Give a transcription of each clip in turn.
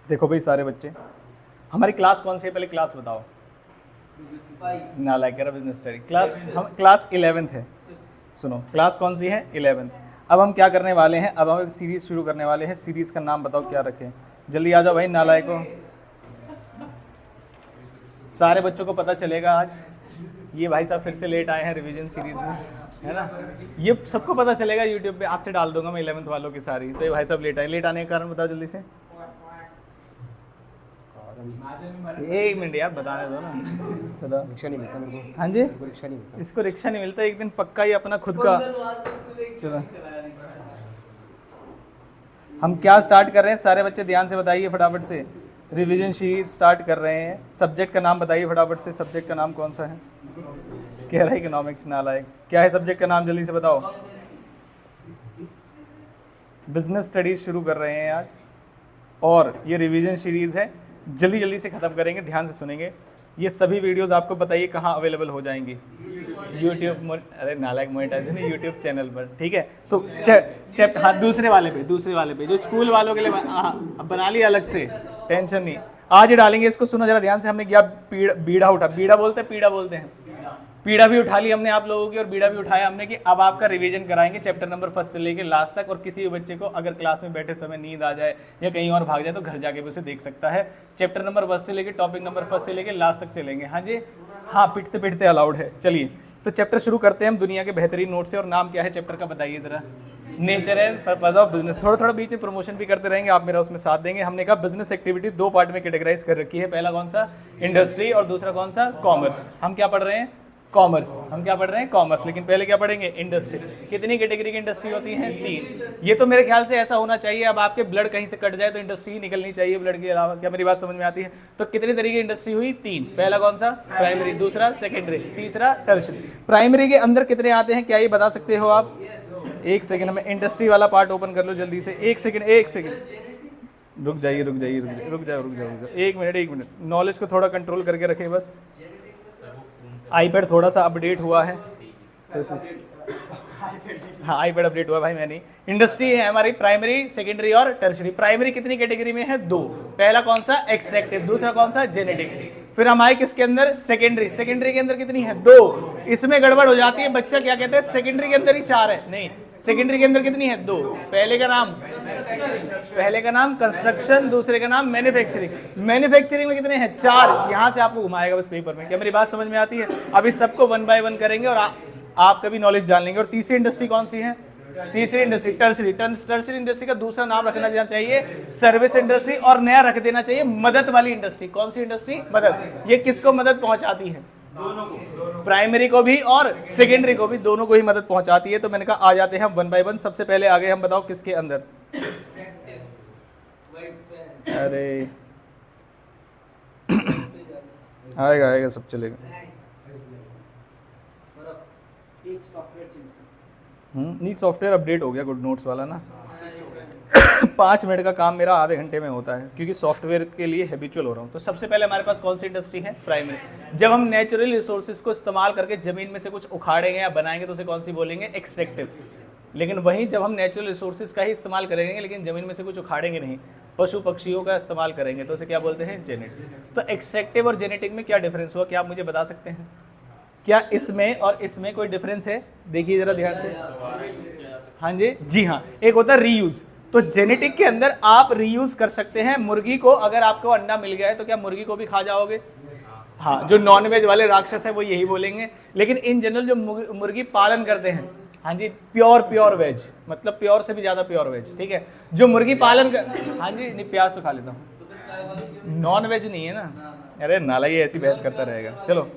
देखो भाई सारे बच्चे, हमारी क्लास कौन सी है, पहले क्लास बताओ। नालायक कह रहा बिजनेस स्टडी। हम क्लास 11th है। सुनो, क्लास कौन सी है, 11th। अब हम क्या करने वाले हैं, अब हम एक सीरीज शुरू करने वाले हैं। सीरीज का नाम बताओ क्या रखें, जल्दी आ जाओ भाई नालायकों। सारे बच्चों को पता चलेगा आज, ये भाई साहब फिर से लेट आए हैं रिवीजन सीरीज में, है ना। ये सबको पता चलेगा यूट्यूब पे, आज से डाल दूंगा मैं 11th वालों की सारी। तो ये भाई साहब लेट आए, लेट आने का कारण बताओ जल्दी से। एक मिनट यार, बताने दो ना। बताओ। रिक्शा नहीं मिलता मेरे को। हाँ जी, रिक्शा नहीं मिलता। इसको रिक्शा नहीं मिलता, एक दिन पक्का ही अपना खुद का। चलो, हम क्या स्टार्ट कर रहे हैं, सारे बच्चे ध्यान से बताइए फटाफट से। रिवीजन सीरीज स्टार्ट कर रहे हैं। सब्जेक्ट का नाम बताइए फटाफट से, सब्जेक्ट का नाम कौन सा है। कह रहा है इकोनॉमिक्स नालायक। क्या है सब्जेक्ट का नाम, जल्दी से बताओ। बिजनेस स्टडीज शुरू कर रहे हैं आज, और ये रिवीजन सीरीज है, जल्दी जल्दी से ख़त्म करेंगे, ध्यान से सुनेंगे। ये सभी वीडियोस आपको बताइए कहाँ अवेलेबल हो जाएंगी। यूट्यूब, अरे नालायक मोनेटाइजेशन यूट्यूब चैनल पर, ठीक है। तो चैप्टर, हाँ दूसरे वाले पे जो स्कूल वालों के लिए, हाँ बना लिया अलग से, टेंशन नहीं, आज ही डालेंगे इसको। सुनो जरा ध्यान से, हमने क्या बीड़ा उठा, बीड़ा बोलते हैं, पीड़ा बोलते हैं, पीड़ा भी उठा ली हमने आप लोगों की, और बीड़ा भी उठाया हमने कि अब आपका रिवीजन कराएंगे चैप्टर नंबर 1 से लेके लास्ट तक। और किसी भी बच्चे को अगर क्लास में बैठे समय नींद आ जाए या कहीं और भाग जाए तो घर जाके भी उसे देख सकता है। चैप्टर नंबर 1 से लेके टॉपिक नंबर 1 से लेके लास्ट तक चलेंगे। हाँ जी, हाँ पिटते पिटते अलाउड है। चलिए तो चैप्टर शुरू करते हैं हम दुनिया के बेहतरीन नोट से। और नाम क्या है चैप्टर का बताइए जरा। Nature and purpose of business. थोड़ा थोड़ा बीच में प्रमोशन भी करते रहेंगे, आप मेरा उसमें साथ देंगे। हमने कहा बिजनेस एक्टिविटी 2 पार्ट में कैटेगराइज कर रखी है, पहला कौन सा, इंडस्ट्री, और दूसरा कौन सा, कॉमर्स। हम क्या पढ़ रहे हैं, कॉमर्स। हम क्या पढ़ रहे हैं, कॉमर्स। लेकिन पहले क्या पढ़ेंगे, इंडस्ट्री। कितनी कैटेगरी की इंडस्ट्री होती है, 3। ये तो मेरे ख्याल से ऐसा होना चाहिए, अब आपके ब्लड कहीं से कट जाए तो इंडस्ट्री ही निकलनी चाहिए ब्लड के अलावा। क्या मेरी बात समझ में आती है। तो कितनी तरीके की इंडस्ट्री हुई, 3। पहला कौन सा, प्राइमरी, दूसरा सेकेंडरी, तीसरा टर्शियरी। प्राइमरी के अंदर कितने आते हैं, क्या ये बता सकते हो आप। एक सेकेंड में इंडस्ट्री वाला पार्ट ओपन कर लो जल्दी से। एक सेकेंड रुक जाइए, रुक जाओ, एक मिनट। नॉलेज को थोड़ा कंट्रोल करके रखें बस। आईपैड थोड़ा सा अपडेट हुआ है तो हाँ आईपैड अपडेट हुआ भाई, मैं नहीं। इंडस्ट्री है हमारी प्राइमरी, सेकेंडरी और टर्शियरी। प्राइमरी कितनी कैटेगरी में है, 2। पहला कौन सा, एक्सट्रैक्टिव, दूसरा कौन सा, जेनेटिक। फिर हम आए किसके अंदर, सेकेंडरी। सेकेंडरी के अंदर कितनी है, 2। इसमें गड़बड़ हो जाती है, बच्चा क्या कहते हैं सेकेंडरी के अंदर ही 4 है, नहीं सेकेंडरी के अंदर कितनी है, 2। पहले का नाम कंस्ट्रक्शन, दूसरे का नाम मैन्युफैक्चरिंग। मैन्युफैक्चरिंग में कितने हैं, 4। यहाँ से आपको घुमाएगा बस पेपर में। क्या मेरी बात समझ में आती है। अभी सबको 1 बाय 1 करेंगे और आपका भी नॉलेज जान लेंगे। और तीसरी इंडस्ट्री कौन सी है, तीसरी इंडस्ट्री टर्शरी। टर्शरी इंडस्ट्री का दूसरा नाम रखना चाहिए सर्विस इंडस्ट्री, और नया रख देना चाहिए मदद वाली इंडस्ट्री। कौन सी इंडस्ट्री, मदद। ये किसको मदद पहुंचाती है, दोनों को, प्राइमरी को भी और सेकेंडरी को भी, दोनों को ही मदद पहुंचाती है। तो मैंने कहा आ जाते हैं हम 1 बाय 1। सबसे पहले आगे हम बताओ किसके अंदर, अरे आएगा सब चलेगा। नहीं सॉफ्टवेयर अपडेट हो गया, गुड नोट्स वाला ना। 5 मिनट का काम मेरा आधे घंटे में होता है, क्योंकि सॉफ्टवेयर के लिए हैबिचुअल हो रहा हूँ। तो सबसे पहले हमारे पास कौन सी इंडस्ट्री है, प्राइमरी। जब हम नेचुरल रिसोर्सेज को इस्तेमाल करके जमीन में से कुछ उखाड़ेंगे या बनाएंगे तो उसे कौन सी बोलेंगे, एक्सट्रैक्टिव। लेकिन वहीं जब हम नेचुरल रिसोर्सेज का ही इस्तेमाल करेंगे लेकिन जमीन में से कुछ उखाड़ेंगे नहीं, पशु पक्षियों का इस्तेमाल करेंगे तो उसे क्या बोलते हैं, जेनेटिक। तो एक्सट्रैक्टिव और जेनेटिक में क्या डिफरेंस हुआ, क्या आप मुझे बता सकते हैं। क्या इसमें और इसमें कोई डिफरेंस है, देखिए जरा ध्यान से। हाँ जी हाँ, एक होता है रीयूज। तो जेनेटिक के अंदर आप रीयूज कर सकते हैं। मुर्गी को अगर आपको अंडा मिल गया है तो क्या मुर्गी को भी खा जाओगे, हाँ। जो नॉनवेज वाले राक्षस है वो यही बोलेंगे। लेकिन इन जनरल जो मुर्गी पालन करते हैं, हाँ जी, प्योर वेज, मतलब प्योर से भी ज्यादा प्योर वेज, ठीक है। जो मुर्गी पालन कर, हाँ जी, नहीं प्याज तो खा लेता हूँ, नॉन वेज नहीं है ना। अरे नाला ये ऐसी बहस करता रहेगा। चलो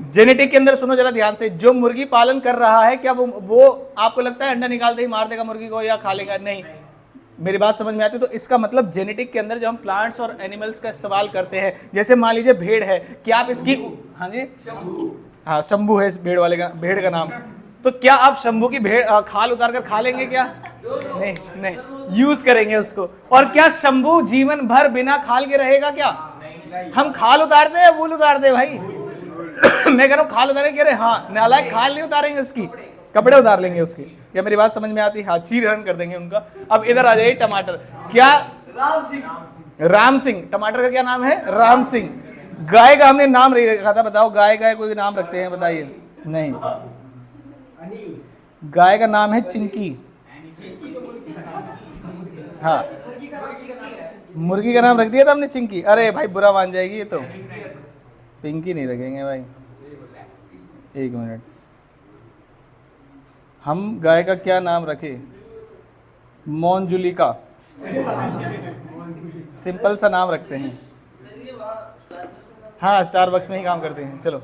जेनेटिक के अंदर सुनो जरा ध्यान से। जो मुर्गी पालन कर रहा है, क्या वो आपको लगता है अंडा निकालते ही मार देगा मुर्गी को या खा लेगा, नहीं। मेरी बात समझ में आती है। तो इसका मतलब जेनेटिक के अंदर जब हम प्लांट्स और एनिमल्स का इस्तेमाल करते हैं, जैसे मान लीजिए भेड़ है, क्या आप इसकी, हाँ जी हाँ शंभू है इस भेड़ का नाम। तो क्या आप शंभू की खाल उतार कर खा लेंगे क्या, नहीं, यूज करेंगे उसको। और क्या शंभू जीवन भर बिना खाल के रहेगा क्या, हम खाल उतारते हैं, वूल उतारते भाई। मैं कह रहा हूँ खाल उतारे, कह रहे हाँ नालायक, खाल नहीं उतारेंगे उसकी, कपड़े उतार लेंगे उसके। क्या मेरी बात समझ में आती है, हाँ, चीर हरण कर देंगे उनका। अब इधर आ जाइए टमाटर। क्या राम सिंह। टमाटर का क्या नाम है? राम सिंह। गाय का हमने नाम नहीं रखा था, बताओ गाय का कोई नाम रखते हैं? बताइए। नहीं, गाय का नाम है चिंकी। हाँ, मुर्गी का नाम रख दिया था हमने चिंकी। अरे भाई बुरा मान जाएगी ये तो। पिंकी नहीं रखेंगे भाई, एक मिनट। हम गाय का क्या नाम रखे? मोंजुलिका। सिंपल सा नाम रखते हैं। हाँ, स्टारबक्स में ही काम करते हैं। चलो,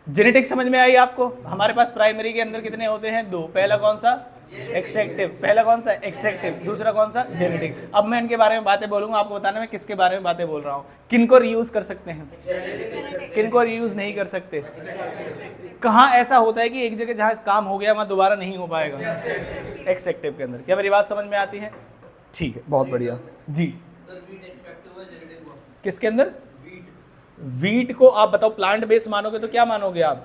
जेनेटिक समझ में आई आपको? हमारे पास प्राइमरी के अंदर कितने होते हैं? 2। पहला कौन सा? एक्सेक्टिव। पहला कौन सा? एक्सेक्टिव। दूसरा कौन सा? जेनेटिक। अब मैं इनके बारे में बातें बोलूंगा, आपको बताना मैं किसके बारे में बातें बोल रहा हूँ। किनको रीयूज कर सकते हैं, किनको रीयूज नहीं कर सकते। कहाँ ऐसा होता है कि एक जगह जहाँ काम हो गया वहाँ दोबारा नहीं हो पाएगा? एक्सेक्टिव के अंदर। क्या मेरी बात समझ में आती है? ठीक है, बहुत बढ़िया जी। किसके अंदर? वीट को आप बताओ प्लांट बेस मानोगे तो क्या मानोगे आप?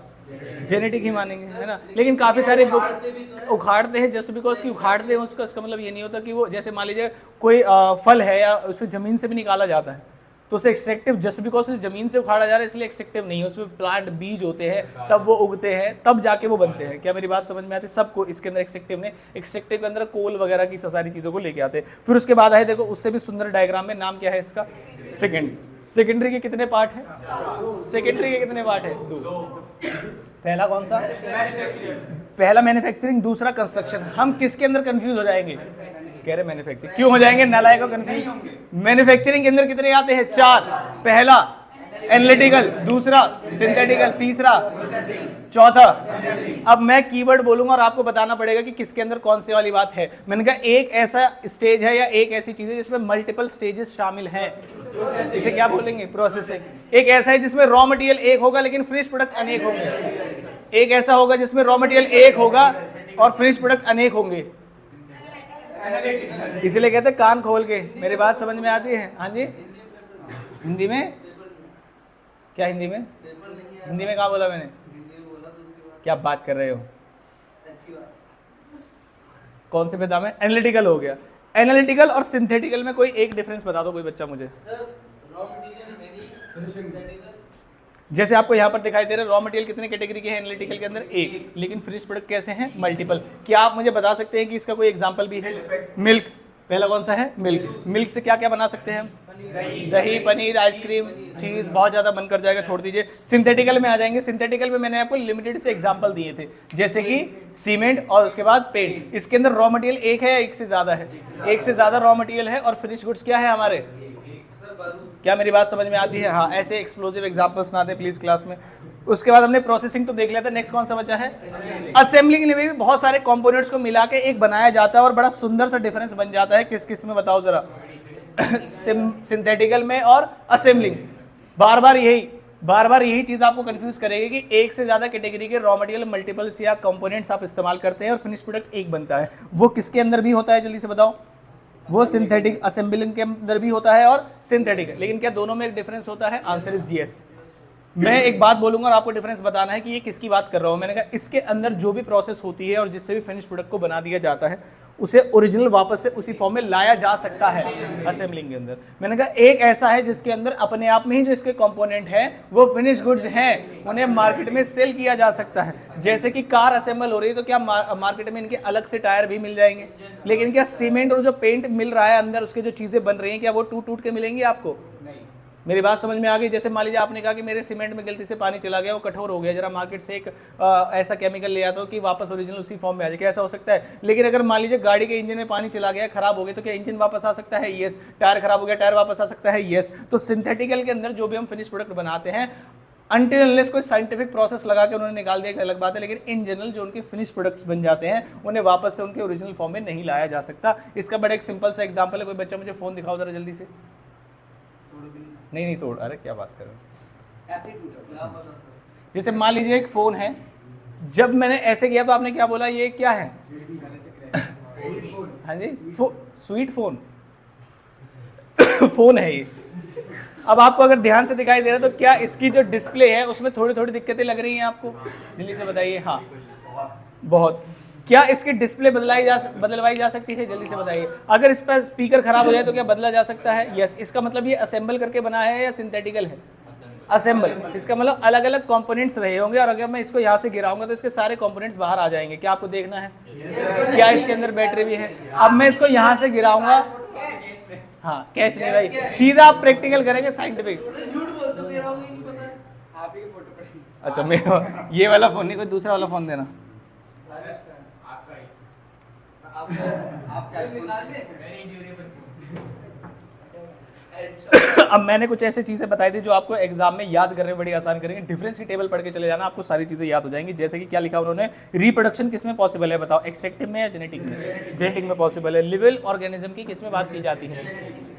जेनेटिक ही मानेंगे, है ना। लेकिन काफी सारे बुक्स उखाड़ते हैं जस्ट बिकॉज कि उखाड़ते हैं, उसका मतलब ये नहीं होता कि वो, जैसे मान लीजिए कोई फल है या उसे जमीन से भी निकाला जाता है तो उसे एक्सट्रैक्टिव, जस्ट बिकॉज जमीन से उखाड़ा जा रहा है इसलिए एक्सट्रैक्टिव नहीं है। उसमें प्लांट बीज होते हैं, तब वो उगते हैं, तब जाके वो बनते हैं। क्या मेरी बात समझ में आती है? सबको इसके अंदर एक्सट्रैक्टिव ने, एक्सट्रैक्टिव के अंदर कोल वगैरह की सारी चीजों को लेके आते हैं। फिर उसके बाद आए, देखो उससे भी सुंदर डायग्राम में, नाम क्या है इसका? सेकेंडरी के कितने पार्ट है? सेकेंडरी के कितने पार्ट है? 2। पहला कौन सा? पहला मैन्युफैक्चरिंग, दूसरा कंस्ट्रक्शन। हम किसके अंदर कंफ्यूज हो जाएंगे? कह रहे मैन्युफैक्चरिंग। क्यों हो जाएंगे नालायक को कंफ्यूज? मैन्युफैक्चरिंग के अंदर कितने आते हैं? 4। पहला एनालिटिकल, दूसरा सिंथेटिकल, तीसरा, चौथा। अब मैं कीवर्ड बोलूंगा और आपको बताना पड़ेगा कि किसके अंदर कौन सी वाली बात है। मैंने कहा एक ऐसा स्टेज है या एक ऐसी चीज है जिसमें मल्टीपल स्टेजेस शामिल हैं, इसे क्या बोलेंगे? प्रोसेसिंग। एक ऐसा है जिसमें रॉ मटेरियल एक होगा लेकिन फिनिश प्रोडक्ट अनेक होंगे। एक ऐसा होगा जिसमें रॉ मटेरियल एक होगा और फिनिश प्रोडक्ट अनेक होंगे। इसीलिए कहते हैं कान खोल के। मेरी बात समझ में आती है? हाँ जी। हिंदी में क्या? हिंदी में कहा बोला मैंने? क्या बात कर रहे हो? कौन से पे दाम है? एनालिटिकल हो गया। एनालिटिकल और सिंथेटिकल में कोई एक डिफरेंस बता दो कोई बच्चा मुझे। जैसे आपको यहाँ पर दिखाई दे रहा है रॉ मटेरियल कितने कैटेगरी के हैं एनालिटिकल के अंदर? 1। लेकिन फिनिश प्रोडक्ट कैसे हैं? मल्टीपल। क्या आप मुझे बता सकते हैं कि इसका कोई एग्जांपल भी है? मिल्क। पहला कौन सा है? मिल्क। मिल्क से क्या क्या बना सकते हैं हम? दही, पनीर, आइसक्रीम, चीज, बहुत ज्यादा बनकर जाएगा, छोड़ दीजिए। सिंथेटिकल में आ जाएंगे। सिंथेटिकल में मैंने आपको लिमिटेड से एग्जांपल दिए थे, जैसे कि सीमेंट और उसके बाद पेंट। इसके अंदर रॉ मटेरियल एक है या एक से ज्यादा है? एक से ज्यादा रॉ मटेरियल है और फिनिश गुड्स क्या है हमारे? क्या मेरी बात समझ में आती है? हाँ, ऐसे एक्सप्लोसिव एग्जांपल्स ना दे प्लीज क्लास में। उसके बाद हमने प्रोसेसिंग तो देख लिया था। नेक्स्ट कौन सा बचा है? असेंबलिंग में भी बहुत सारे कंपोनेंट्स को मिला के एक बनाया जाता है और बड़ा सुंदर सा डिफरेंस बन जाता है। किस किस में बताओ जरा? सिंथेटिकल में और असेंबलिंग। बार बार यही चीज आपको कंफ्यूज करेगी कि एक से ज्यादा कैटेगरी के रॉ मटेरियल मल्टीपल्स या कंपोनेंट्स आप इस्तेमाल करते हैं और फिनिश प्रोडक्ट एक बनता है। वो किसके अंदर भी होता है? जल्दी से बताओ। वो सिंथेटिक असेंबलिंग के अंदर भी होता है और सिंथेटिक। लेकिन क्या दोनों में एक डिफरेंस होता है? Answer is yes. मैं एक बात बोलूंगा और आपको डिफरेंस बताना है कि ये किसकी बात कर रहा हूं। मैंने कहा इसके अंदर जो भी प्रोसेस होती है और जिससे भी फिनिश प्रोडक्ट को बना दिया जाता है उसे ओरिजिनल वापस से उसी फॉर्म में लाया जा सकता है असेंबलिंग के अंदर। मैंने कहा एक ऐसा है जिसके अंदर अपने आप में ही जो इसके कंपोनेंट हैं वो फिनिश गुड्स हैं, उन्हें मार्केट में सेल किया जा सकता है। जैसे कि कार असेंबल हो रही है तो क्या मार्केट में इनके अलग से टायर भी मिल जाएंगे? लेकिन क्या सीमेंट और जो पेंट मिल रहा है अंदर उसके जो चीजें बन रही हैं क्या वो टूट के मिलेंगी आपको? मेरी बात समझ में आ गई? जैसे मान लीजिए आपने कहा कि मेरे सीमेंट में गलती से पानी चला गया, वो कठोर हो गया, जरा मार्केट से एक ऐसा केमिकल ले आता हूँ कि वापस ओरिजिनल उसी फॉर्म में आ जाए, क्या ऐसा हो सकता है? लेकिन अगर मान लीजिए गाड़ी के इंजन में पानी चला गया, खराब हो गया, तो क्या इंजन वापस आ सकता है? यस। टायर खराब हो गया, टायर वापस आ सकता है? यस। तो सिंथेटिकल के अंदर जो भी हम फिनिश प्रोडक्ट बनाते हैं अनटिल अनलेस कोई साइंटिफिक प्रोसेस लगा के उन्होंने निकाल दिया एक अलग बात है, लेकिन इन जनरल जो उनके फिनिश प्रोडक्ट्स बन जाते हैं उन्हें वापस से उनके ओरिजिनल फॉर्म में नहीं लाया जा सकता। इसका बड़ा एक सिंपल सा एग्जांपल है। कोई बच्चा मुझे फोन दिखाओ जरा जल्दी से। नहीं तोड़, अरे क्या बात कर रहे हो? जैसे मान लीजिए एक फोन है, जब मैंने ऐसे किया तो आपने क्या बोला? ये क्या है? हाँ जी, स्वीट फोन फोन है ये। अब आपको अगर ध्यान से दिखाई दे रहा है तो क्या इसकी जो डिस्प्ले है उसमें थोड़ी थोड़ी दिक्कतें लग रही हैं आपको? जल्दी से बताइए। हाँ, बहुत। क्या इसकी डिस्प्ले बदलवाई जा सकती है? जल्दी से बताइए। अगर इस पर स्पीकर खराब हो जाए तो क्या बदला जा सकता है? यस। इसका मतलब ये असेंबल करके बना है या सिंथेटिकल है? असेंबल। इसका मतलब अलग अलग कंपोनेंट्स रहे होंगे और अगर मैं इसको यहाँ से गिराऊंगा तो इसके सारे कंपोनेंट्स बाहर आ जाएंगे। क्या आपको देखना है? क्या इसके अंदर बैटरी भी है? अब मैं इसको यहाँ से गिराऊंगा, हाँ कैच नहीं भाई, सीधा आप प्रैक्टिकल करेंगे साइंटिफिक। अच्छा मेरा ये वाला फोन नहीं, कोई दूसरा वाला फोन देना। अब मैंने कुछ ऐसी चीजें बताई थी जो आपको एग्जाम में याद करने में बड़ी आसान करेंगे। डिफरेंस की टेबल पढ़ के चले जाना, आपको सारी चीजें याद हो जाएंगी। जैसे कि क्या लिखा उन्होंने, रिप्रोडक्शन किस में पॉसिबल है बताओ? एक्सेप्टिव में या जेनेटिक में? जेनेटिक में पॉसिबल है। लिविंग ऑर्गेनिज्म की किस में बात की जाती है?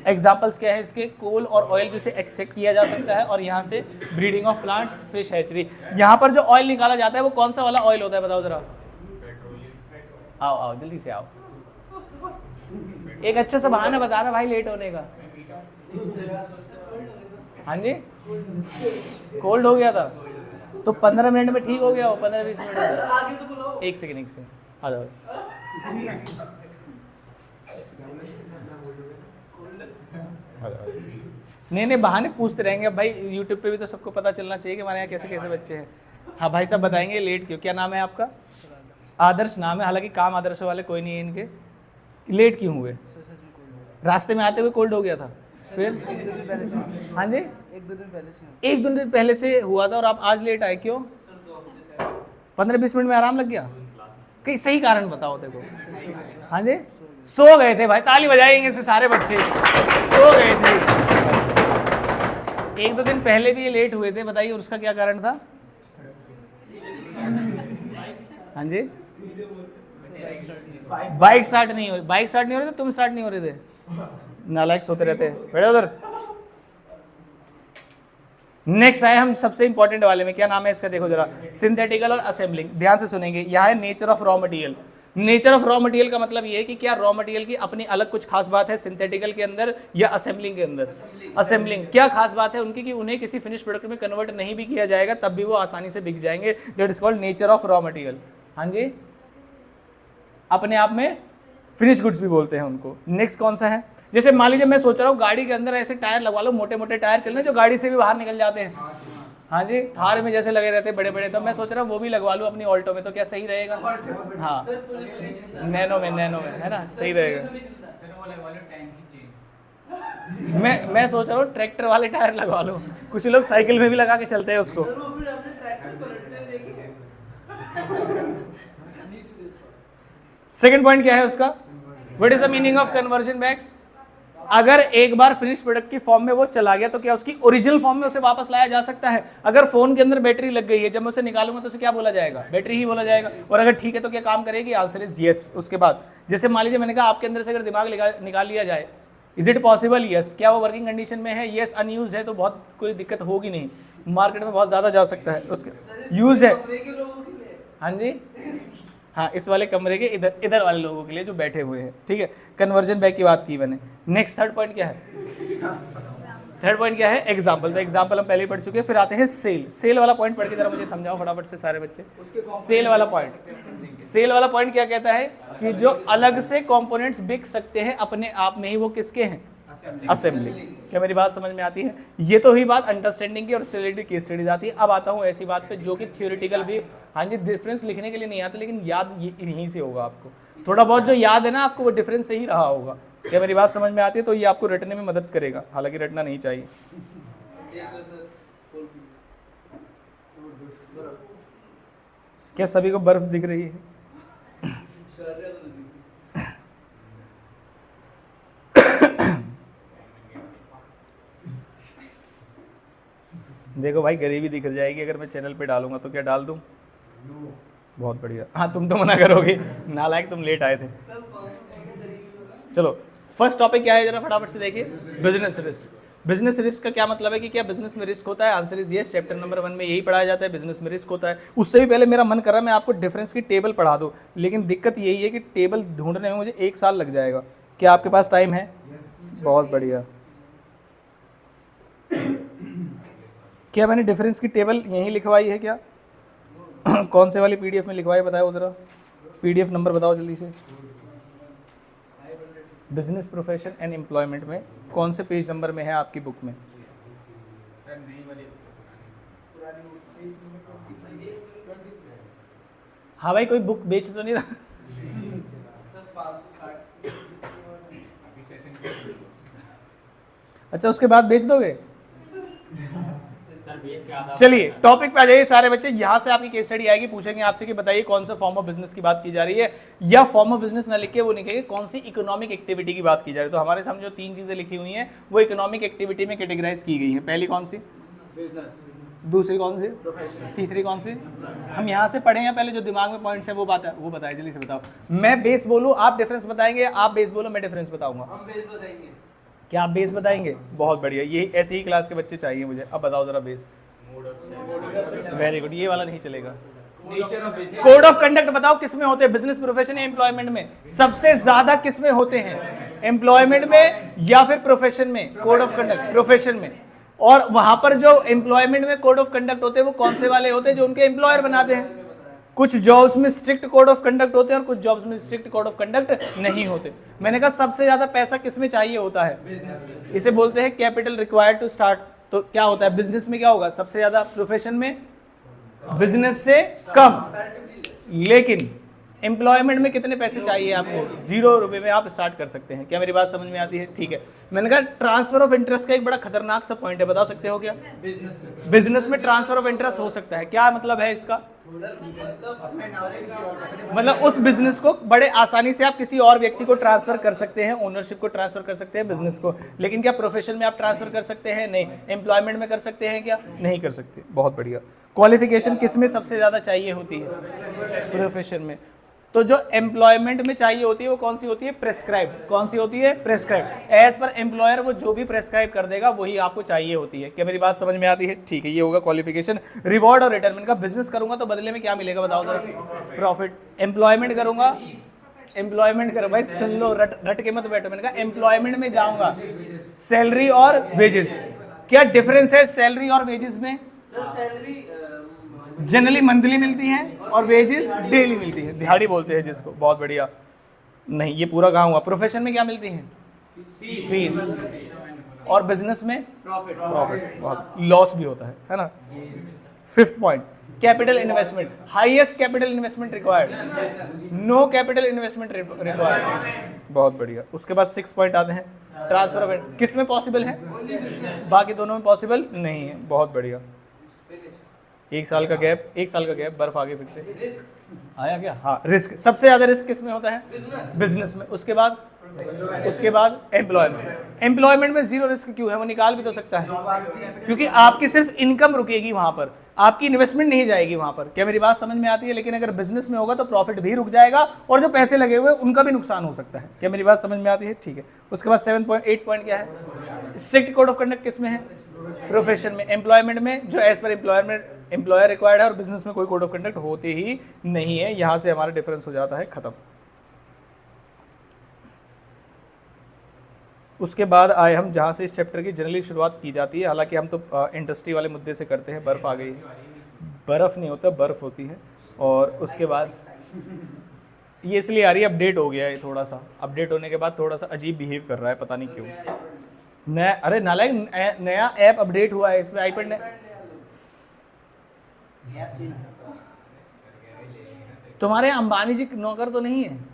एग्जाम्पल्स क्या है इसके? कोल और ऑयल जिसे एक्सट्रैक्ट किया जा सकता है, और यहाँ से breeding of plants, fish hatchery. यहाँ पर जो ऑयल निकाला जाता है वो कौन सा वाला ऑयल होता है बताओ जरा? आओ आओ जल्दी से आओ, एक अच्छा सा बहाना बता रहा भाई लेट होने का। हाँ जी, कोल्ड हो गया था तो 15 मिनट में ठीक हो गया हो, 15-20 मिनट में। एक सेकंड आ जाओ। नहीं बहाने पूछते रहेंगे अब भाई, यूट्यूब पे भी तो सबको पता चलना चाहिए कि हमारे यहाँ कैसे कैसे बच्चे हैं। हाँ भाई साहब बताएंगे लेट क्यों? क्या नाम है आपका? आदर्श नाम है, हालांकि काम आदर्श वाले कोई नहीं है इनके। लेट क्यों हुए? रास्ते में आते हुए कोल्ड हो गया था? फिर हाँ जी, एक दो दिन पहले से हुआ था और आप आज लेट आए क्यों? 15-20 मिनट में आराम लग गया? कहीं सही कारण बताओ देखो। हाँ जी, सो गए थे भाई, ताली बजाएंगे से सारे बच्चे, सो गए थे। एक दो दिन पहले भी ये लेट हुए थे, बताइए उसका क्या कारण था? हाँ जी, बाइक स्टार्ट नहीं हो रही। बाइक स्टार्ट नहीं हो रही तो तुम स्टार्ट नहीं हो रहे थे? नालायक सोते रहते हैं, बैठो उधर। नेक्स्ट आए हम सबसे इंपॉर्टेंट वाले में, क्या नाम है इसका देखो जरा? सिंथेटिकल और असेंबलिंग। ध्यान से सुनेंगे। यह है nature of raw material. Nature of raw material का मतलब ये है कि क्या रॉ मटेरियल की अपनी अलग कुछ खास बात है सिंथेटिकल के अंदर या असेंबलिंग के अंदर? असेंबलिंग। क्या खास बात है उनकी कि उन्हें किसी फिनिश प्रोडक्ट में कन्वर्ट नहीं भी किया जाएगा तब भी वो आसानी से बिक जाएंगे। That is called nature of raw material. हाँ जी, अपने आप में फिनिश गुड्स भी बोलते हैं उनको। नेक्स्ट कौन सा है? जैसे मान लीजिए मैं सोच रहा हूँ गाड़ी के अंदर ऐसे टायर लगवा लो, मोटे मोटे टायर चल रहे हैं जो गाड़ी से भी बाहर निकल जाते हैं। हाँ जी, थार में जैसे लगे रहते हैं बड़े बड़े, तो मैं सोच रहा हूँ वो भी लगवा लूँ अपनी ऑल्टो में, तो क्या सही रहेगा? हाँ, नैनो में है ना, सही रहेगा। मैं सोच रहा हूँ ट्रैक्टर वाले टायर लगवा लो, कुछ लोग साइकिल में भी लगा के चलते हैं उसको। सेकंड पॉइंट क्या है उसका? What is the meaning of conversion back? अगर एक बार फिनिश प्रोडक्ट की फॉर्म में वो चला गया तो क्या उसकी ओरिजिनल फॉर्म में उसे वापस लाया जा सकता है? अगर फोन के अंदर बैटरी लग गई है, जब मैं उसे निकालूंगा तो उसे क्या बोला जाएगा? बैटरी ही बोला जाएगा। और अगर ठीक है तो क्या काम करेगी? Answer is yes. उसके बाद जैसे मान लीजिए मैंने कहा आपके अंदर से अगर दिमाग निकाल लिया जाए, इज इट पॉसिबल? यस। क्या वो वर्किंग कंडीशन में है? यस। अनयूज है तो बहुत कोई दिक्कत होगी नहीं, मार्केट में बहुत ज्यादा जा सकता है। उसके यूज है। हाँ जी, हाँ, इस वाले कमरे के इधर वाले लोगों के लिए जो बैठे हुए हैं। ठीक है, कन्वर्जन बैक की बात की मैंने। नेक्स्ट थर्ड पॉइंट क्या है? थर्ड पॉइंट क्या है? एग्जाम्पल। तो एग्जाम्पल हम पहले ही पढ़ चुके हैं। फिर आते हैं सेल। सेल वाला पॉइंट पढ़ के जरा मुझे समझाओ फटाफट से सारे बच्चे। सेल वाला पॉइंट, सेल वाला पॉइंट क्या कहता है कि जो अलग से कंपोनेंट्स बिक सकते हैं अपने आप में ही, वो किसके हैं? असेंबली। क्या मेरी बात समझ में आती है? ये तो हुई बात अंडरस्टैंडिंग की और रिलेटेड केस स्टडीज आती है। अब आता हूँ ऐसी बात पे जो कि थ्योरेटिकल भी, हाँ जी, डिफरेंस लिखने के लिए नहीं आता लेकिन याद यहीं से होगा आपको। थोड़ा बहुत जो याद है ना आपको, वो डिफरेंस से ही रहा होगा। क्या मेरी बात समझ में आती है? तो ये आपको रटने में मदद करेगा, हालांकि रटना नहीं चाहिए। क्या सभी को बर्फ दिख रही है? देखो भाई, गरीबी दिख जाएगी अगर मैं चैनल पे डालूंगा तो। क्या डाल दूं? बहुत बढ़िया। हाँ, तुम तो मना करोगे, नालायक, तुम लेट आए थे। चलो, फर्स्ट टॉपिक क्या है जरा फटाफट से देखिए। Business risk. बिजनेस रिस्क का क्या मतलब है कि क्या बिजनेस में रिस्क होता है? Answer is yes. Chapter number 1 में यही पढ़ाया जाता है, बिजनेस में रिस्क होता है। उससे भी पहले मेरा मन कर रहा है मैं आपको डिफरेंस की टेबल पढ़ा दूं, लेकिन दिक्कत यही है कि टेबल ढूंढने में मुझे 1 साल लग जाएगा। क्या आपके पास टाइम है? बहुत बढ़िया। क्या मैंने डिफरेंस की टेबल यहीं लिखवाई है क्या? कौन से वाली पीडीएफ में लिखवाई बताओ जरा। PDF नंबर बताओ जल्दी से। बिजनेस प्रोफेशन एंड एम्प्लॉयमेंट में कौन से पेज नंबर में है आपकी बुक में? हाँ भाई, कोई बुक बेच तो नहीं रहा? अच्छा, उसके बाद बेच दोगे? चलिए टॉपिक पे आ जाइए सारे बच्चे। यहां से आपकी केस स्टडी आएगी, पूछेंगे आपसे कि बताइए कौन सा फॉर्म ऑफ बिजनेस की बात की जा रही है, या फॉर्म ऑफ बिजनेस ना लिख के वो लिखेंगे कौन सी इकोनॉमिक एक्टिविटी की बात की जा रही है। तो हमारे सामने जो 3 चीजें लिखी हुई हैं वो इकोनॉमिक एक्टिविटी में कैटेगराइज की गई है। पहली कौन सी? बिजनेस। दूसरी कौन सी? तीसरी कौन सी? हम यहाँ से पढ़े हैं, पहले जो दिमाग में पॉइंट्स है वो बात है, वो बताइए जल्दी से बताओ। मैं बेस बोलूँ आप डिफरेंस बताएंगे, आप बेस बोलो मैं डिफरेंस बताऊंगा। हम बेस बताएंगे। क्या आप बेस बताएंगे? बहुत बढ़िया, ये ऐसी ही क्लास के बच्चे चाहिए मुझे। अब बताओ जरा बेस। वेरी गुड, ये वाला नहीं चलेगा। कोड ऑफ कंडक्ट बताओ किस में होते हैं, बिजनेस प्रोफेशन या एम्प्लॉयमेंट में? सबसे ज्यादा किस में होते हैं, एम्प्लॉयमेंट में या फिर प्रोफेशन में? कोड ऑफ कंडक्ट प्रोफेशन में। और वहां पर जो एम्प्लॉयमेंट में कोड ऑफ कंडक्ट होते हैं वो कौन से वाले होते हैं? जो उनके एम्प्लॉयर बनाते हैं। कुछ जॉब्स में स्ट्रिक्ट कोड ऑफ कंडक्ट होते हैं और कुछ जॉब्स में स्ट्रिक्ट कोड ऑफ कंडक्ट नहीं होते। मैंने कहा सबसे ज्यादा पैसा किस में चाहिए होता है? इसे बोलते हैं कैपिटल रिक्वायर्ड टू स्टार्ट। तो क्या होता है बिजनेस में? क्या होगा सबसे ज्यादा? प्रोफेशन में बिजनेस से कम। लेकिन एम्प्लॉयमेंट में कितने पैसे चाहिए आपको? 0 रुपए में आप स्टार्ट कर सकते हैं। क्या मेरी बात समझ में आती है? ठीक है। मैंने कहा ट्रांसफर ऑफ इंटरेस्ट का एक बड़ा खतरनाक सा पॉइंट है, बता सकते हो क्या? बिजनेस में ट्रांसफर ऑफ इंटरेस्ट हो सकता है। क्या मतलब है इसका? मतलब उस बिजनेस को बड़े आसानी से आप किसी और व्यक्ति को ट्रांसफर कर सकते हैं, ओनरशिप को ट्रांसफर कर सकते हैं बिजनेस को। लेकिन क्या प्रोफेशन में आप ट्रांसफर कर सकते हैं? नहीं। एम्प्लॉयमेंट में कर सकते हैं क्या? नहीं कर सकते। बहुत बढ़िया। क्वालिफिकेशन किस में सबसे ज्यादा चाहिए होती है? प्रोफेशन में। तो जो एम्प्लॉयमेंट में चाहिए होती है वो कौन सी होती है? प्रेस्क्राइब्ड। कौन सी होती है? प्रेस्क्राइब्ड। एज पर एम्प्लॉयर वो जो भी प्रेस्क्राइब कर देगा वही आपको चाहिए होती है। क्या मेरी बात समझ में आती है? ठीक है, ये होगा क्वालिफिकेशन। रिवॉर्ड और रिटर्न का बिजनेस करूंगा तो बदले में क्या मिलेगा बताओ जरा? प्रॉफिट। एम्प्लॉयमेंट करूंगा, एम्प्लॉयमेंट करो भाई, सुन लो, रट के मत बैठो। मैंने कहा एम्प्लॉयमेंट में जाऊंगा, सैलरी और वेजेस। क्या डिफरेंस है सैलरी और वेजेस में? सैलरी जनरली मंथली मिलती है और वेजेस डेली मिलती है, दिहाड़ी बोलते हैं जिसको। बहुत बढ़िया। नहीं, ये पूरा कहाँ हुआ? प्रोफेशन में क्या मिलती है? फीस। और बिजनेस में प्रॉफिट। बहुत लॉस भी होता है ना। 5th point, capital investment. Highest capital investment required, no capital investment required. बहुत बढ़िया। उसके बाद 6 पॉइंट आते हैं, ट्रांसफर ऑफ। किस में पॉसिबल है? बाकी दोनों में पॉसिबल नहीं है। बहुत बढ़िया। 1 साल का गैप, 1 साल का गैप, बर्फ आगे फिर से आया क्या? हाँ, रिस्क। सबसे ज्यादा रिस्क किस में होता है? बिजनेस में। उसके बाद एम्प्लॉयमेंट। एम्प्लॉयमेंट में 0 रिस्क क्यों है? वो निकाल भी तो सकता है, क्योंकि आपकी सिर्फ इनकम रुकेगी वहां पर, आपकी इन्वेस्टमेंट नहीं जाएगी वहां पर। क्या मेरी बात समझ में आती है? लेकिन अगर बिजनेस में होगा तो प्रॉफिट भी रुक जाएगा और जो पैसे लगे हुए उनका भी नुकसान हो सकता है। क्या मेरी बात समझ में आती है? ठीक है। उसके बाद 8 पॉइंट क्या है? स्ट्रिक्ट कोड ऑफ कंडक्ट किस में है? प्रोफेशन में। एम्प्लॉयमेंट में जो एज पर एम्प्लॉयर रिक्वायर्ड है, और बिजनेस में कोई कोड ऑफ कंडक्ट होते ही नहीं है। यहां से हमारा डिफरेंस हो जाता है खत्म। उसके बाद आए हम जहाँ से इस चैप्टर की जनरली शुरुआत की जाती है, हालांकि हम तो इंडस्ट्री वाले मुद्दे से करते हैं। बर्फ़ आ गई, बर्फ़ नहीं होता, बर्फ़ होती है। और उसके बाद ये इसलिए आ रही है, अपडेट हो गया है थोड़ा सा। अपडेट होने के बाद थोड़ा सा अजीब बिहेव कर रहा है, पता नहीं क्यों। नया, अरे नालायक, नया ऐप अपडेट हुआ है इसमें आईपैड ने। तुम्हारे अंबानी जी नौकर तो नहीं है?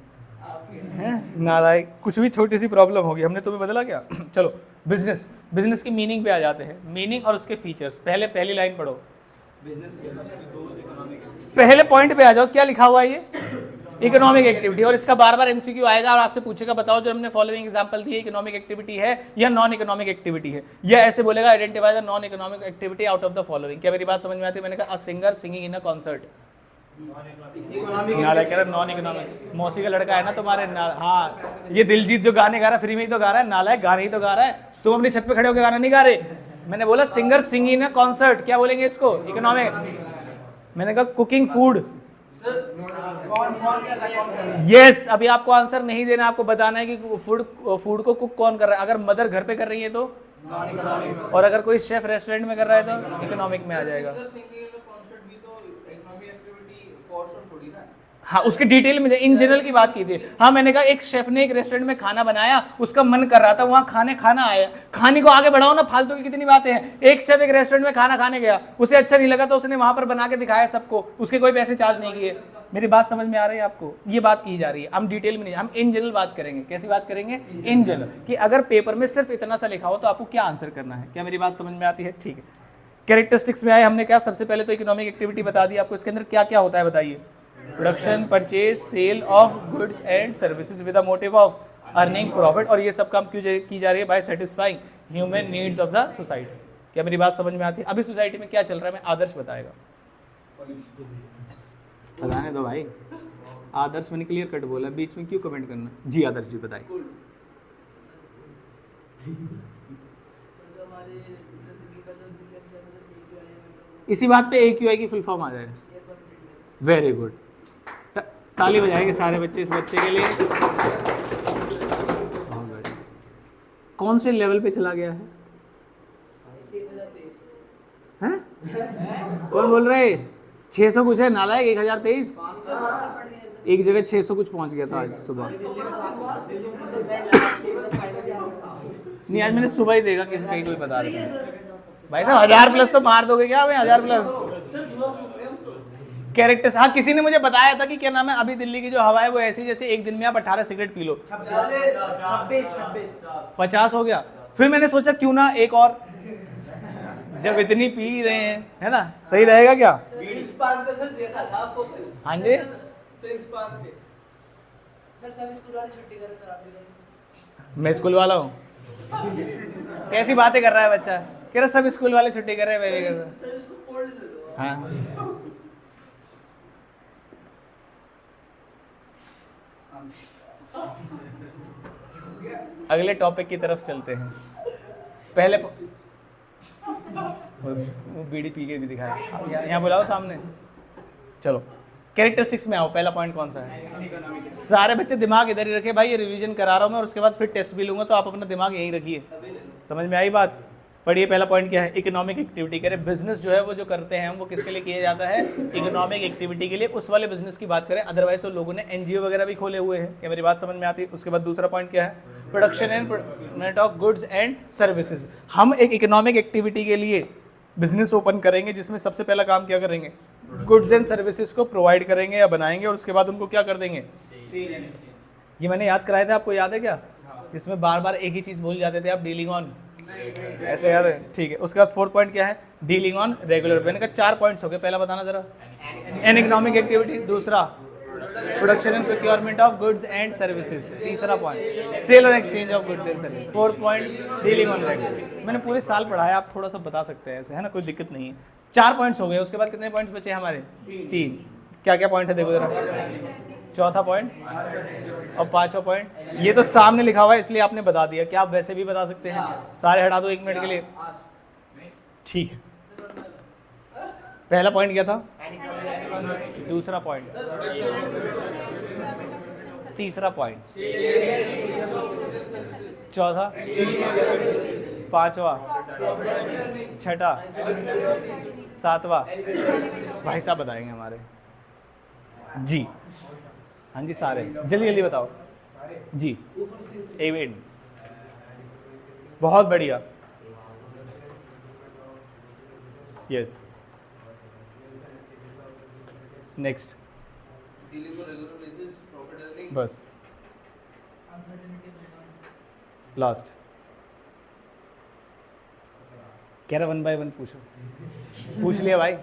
नालायक, कुछ भी छोटी सी प्रॉब्लम होगी, हमने तुम्हें बदला क्या? चलो बिजनेस की मीनिंग पे आ जाते हैं। मीनिंग और उसके फीचर्स। पहली लाइन पढ़ो, पहले पॉइंट पे आ जाओ। क्या लिखा हुआ है ये? Economic activity. और इसका बार बार एमसीक्यू आएगा और आपसे पूछेगा बताओ जो हमने फॉलोइंग एग्जांपल दिए इकोनॉमिक एक्टिविटी है या नॉन इकोनॉमिक एक्टिविटी है, या ऐसे बोलेगा identify the non economic activity out of the following. क्या मेरी बात समझ में आती है? मैंने कहा a singer singing in a concert. Non economic. मौसी का लड़का है ना तुम्हारे, हाँ, ये दिलजीत जो गाने गा रहा है, फ्री में ही तो गा रहा है, नालायक, गाने ही तो गा रहा है। तुम अपनी छत पे खड़े होकर गाना नहीं गा रहे। मैंने बोला singer singing in a concert, क्या बोलेंगे इसको? इकोनॉमिक। मैंने कहा कुकिंग फूड। यस, अभी आपको आंसर नहीं देना, आपको बताना है कि फूड को कुक कौन कर रहा है। अगर मदर घर पे कर रही है तो, और अगर कोई शेफ रेस्टोरेंट में कर रहा है तो इकोनॉमिक में आ जाएगा। हाँ उसके डिटेल में इन जनरल की बात की थी। हाँ मैंने कहा एक शेफ ने एक रेस्टोरेंट में खाना बनाया, उसका मन कर रहा था वहां खाना आया, खाने को आगे बढ़ाओ ना, फालतू की कितनी बातें हैं। एक शेफ एक रेस्टोरेंट में खाना खाने गया, उसे अच्छा नहीं लगा तो उसने वहां पर बना के दिखाया सबको, उसके कोई पैसे चार्ज नहीं किए। मेरी बात समझ में आ रही है आपको? ये बात की जा रही है, हम डिटेल में नहीं, हम इन जनरल बात करेंगे। कैसी बात करेंगे? इन जनरल, कि अगर पेपर में सिर्फ इतना सा लिखा हो तो आपको क्या आंसर करना है। क्या मेरी बात समझ में आती है? ठीक है। कैरेक्टरिस्टिक्स में आए, हमने क्या सबसे पहले तो इकोनॉमिक एक्टिविटी बता दी आपको, इसके अंदर क्या क्या होता है बताइए। Production, purchase, sale of goods and services with the motive of earning profit, और ये सब काम क्यों की जा रही है? By satisfying human needs of the society. क्या मेरी बात समझ में आती है? अभी सोसाइटी में क्या चल रहा है मैं आदर्श बताएगा, बताने दो भाई। आदर्श मैंने क्लियर कट बोला, बीच में क्यों कमेंट करना? जी आदर्श जी बताइए। इसी बात पे AQI की फुल फॉर्म आ जाए। वेरी गुड, ताली बजाएंगे सारे बच्चे इस बच्चे के लिए। कौन से लेवल पे चला गया है? हैं? कौन बोल रहे? 600 कुछ है नालायक, 1023 एक जगह 600 कुछ पहुंच गया था आज सुबह। नहीं आज मैंने सुबह ही देखा, किसी कहीं कोई बता रहा था। भाई साहब 1000+ तो मार दोगे क्या हमें? 1000+। कैरेक्टर्स, हाँ किसी ने मुझे बताया था कि क्या नाम है, अभी दिल्ली की जो हवा है वो ऐसी जैसे एक दिन में आप 18 सिगरेट पी लो। 50 हो गया। फिर मैंने सोचा क्यों ना एक और, जब इतनी पी रहे हैं है ना, सही रहेगा क्या? हाँ जी मैं स्कूल वाला हूँ। कैसी बातें कर रहा है बच्चा, कह रहा सब स्कूल वाले छुट्टी कर रहे हैं, मैं भी कर रहा। हाँ अगले टॉपिक की तरफ चलते हैं। पहले वो बीड़ी पी के भी दिखाया, यहाँ बुलाओ सामने। चलो कैरेक्टरिस्टिक्स में आओ, पहला पॉइंट कौन सा है? सारे बच्चे दिमाग इधर ही रखे भाई, ये रिवीजन करा रहा हूँ मैं और उसके बाद फिर टेस्ट भी लूंगा, तो आप अपना दिमाग यहीं रखिए। समझ में आई बात? पढ़िए पहला पॉइंट क्या है? Economic activity. कह रहे बिजनेस जो है वो जो करते हैं वो किसके लिए किया जाता है? इकोनॉमिक एक्टिविटी के लिए। उस वाले बिजनेस की बात करें, अदरवाइज तो लोगों ने NGO वगैरह भी खोले हुए हैं। क्या मेरी बात समझ में आती है? उसके बाद दूसरा पॉइंट क्या है? Production and product of goods and services. हम एक इकोनॉमिक एक्टिविटी के लिए बिजनेस ओपन करेंगे जिसमें सबसे पहला काम क्या करेंगे? गुड्स एंड सर्विसेज को प्रोवाइड करेंगे या बनाएंगे, और उसके बाद उनको क्या कर देंगे? ये मैंने याद कराया था, आपको याद है क्या? इसमें बार बार एक ही चीज भूल जाते थे आप, डीलिंग ऑन, ऐसे याद है? ठीक है। उसके बाद फोर्थ पॉइंट क्या है? Dealing on regular. मैंने कहा 4 पॉइंट्स हो गए, पहला बताना जरा। एन इकोनॉमिक एक्टिविटी, दूसरा production and procurement of goods and services, तीसरा पॉइंट सेल और exchange of goods and services, fourth point dealing on regular. मैंने पूरे साल पढ़ाया, आप थोड़ा सा बता सकते हैं ऐसे, है ना, कोई दिक्कत नहीं है। 4 पॉइंट्स हो गए। उसके बाद कितने पॉइंट्स बचे हमारे? 3। क्या क्या पॉइंट है देखो जरा। चौथा पॉइंट और पांचवा पॉइंट, ये तो सामने लिखा हुआ है इसलिए आपने बता दिया, क्या आप वैसे भी बता सकते हैं? सारे हटा दो 1 मिनट के लिए। ठीक है। पहला पॉइंट क्या था? दूसरा पॉइंट, तीसरा पॉइंट, चौथा, पांचवा, छठा, सातवां भाई साहब बताएंगे हमारे। जी हाँ जी सारे जल्दी जल्दी बताओ जी। एवेंट, बहुत बढ़िया, यस। नेक्स्ट, बस लास्ट। कह रहा 1 बाय 1 पूछो। पूछ लिया भाई?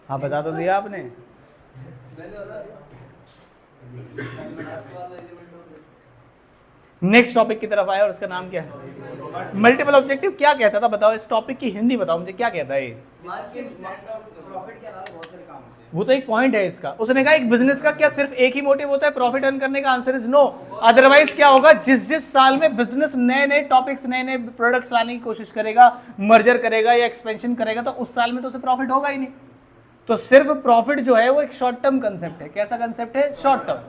हाँ बता तो दिया आपने। नेक्स्ट टॉपिक की तरफ आया और उसका नाम क्या है? Multiple objective. क्या कहता था बताओ, इस टॉपिक की हिंदी बताओ मुझे, क्या कहता है ये? वो तो एक पॉइंट है इसका। उसने कहा एक बिजनेस का क्या सिर्फ एक ही मोटिव होता है प्रॉफिट अर्न करने का? Answer is no. अदरवाइज क्या होगा, जिस साल में बिजनेस नए नए टॉपिक्स, नए नए प्रोडक्ट्स लाने की कोशिश करेगा, मर्जर करेगा या एक्सपेंशन करेगा, तो उस साल में तो उसे प्रॉफिट होगा ही नहीं। तो सिर्फ प्रॉफिट जो है वो एक शॉर्ट टर्म कंसेप्ट है। कैसा कंसेप्ट है? Short term.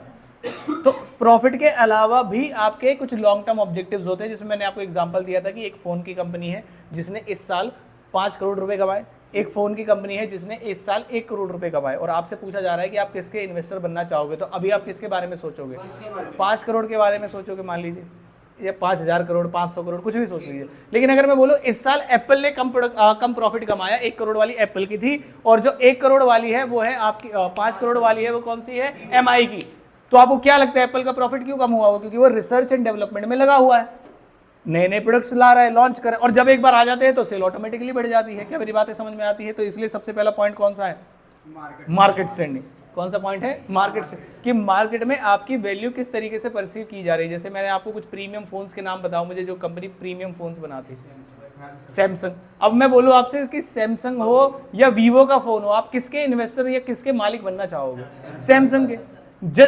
तो प्रॉफिट के अलावा भी आपके कुछ लॉन्ग टर्म ऑब्जेक्टिव्स होते हैं, जिसमें मैंने आपको एग्जांपल दिया था कि एक फोन की कंपनी है जिसने इस साल 5 करोड़ रुपए कमाए, एक फ़ोन की कंपनी है जिसने इस साल 1 करोड़ रुपए कमाए और आपसे पूछा जा रहा है कि आप किसके इन्वेस्टर बनना चाहोगे, तो अभी आप किसके बारे में सोचोगे? 5 करोड़ के बारे में सोचोगे मान लीजिए, या 5,000 करोड़, 500 करोड़, कुछ भी सोच लीजिए। लेकिन अगर मैं बोलूँ इस साल एप्पल ने कम प्रॉफिट कमाया, 1 करोड़ वाली एप्पल की थी, और जो 1 करोड़ वाली है वो है आपकी 5 करोड़ वाली है वो कौन सी है? MI की। तो आपको क्या लगता है एप्पल का प्रॉफिट क्यों कम हुआ? वो क्योंकि वो रिसर्च एंड डेवलपमेंट में लगा हुआ है, नए नए प्रोडक्ट्स ला रहा है, लॉन्च कर रहा है, और जब एक बार आ जाते हैं तो सेल ऑटोमेटिकली बढ़ जाती है। क्या मेरी बातें समझ में आती है? तो इसलिए सबसे पहला पॉइंट कौन सा है? Market standing. कौन सा पॉइंट है? मार्केट से, कि मार्केट में आपकी वैल्यू किस तरीके से परसीव की जा रही है। जैसे मैंने आपको कुछ प्रीमियम फोन्स के नाम बताओ मुझे, जो कंपनी प्रीमियम फोन्स बनाती है। सैमसंग। अब मैं बोलूँ आपसे कि सैमसंग हो या वीवो का फोन हो, आप किसके इन्वेस्टर या किसके मालिक बनना चाहोगे? सैमसंग के।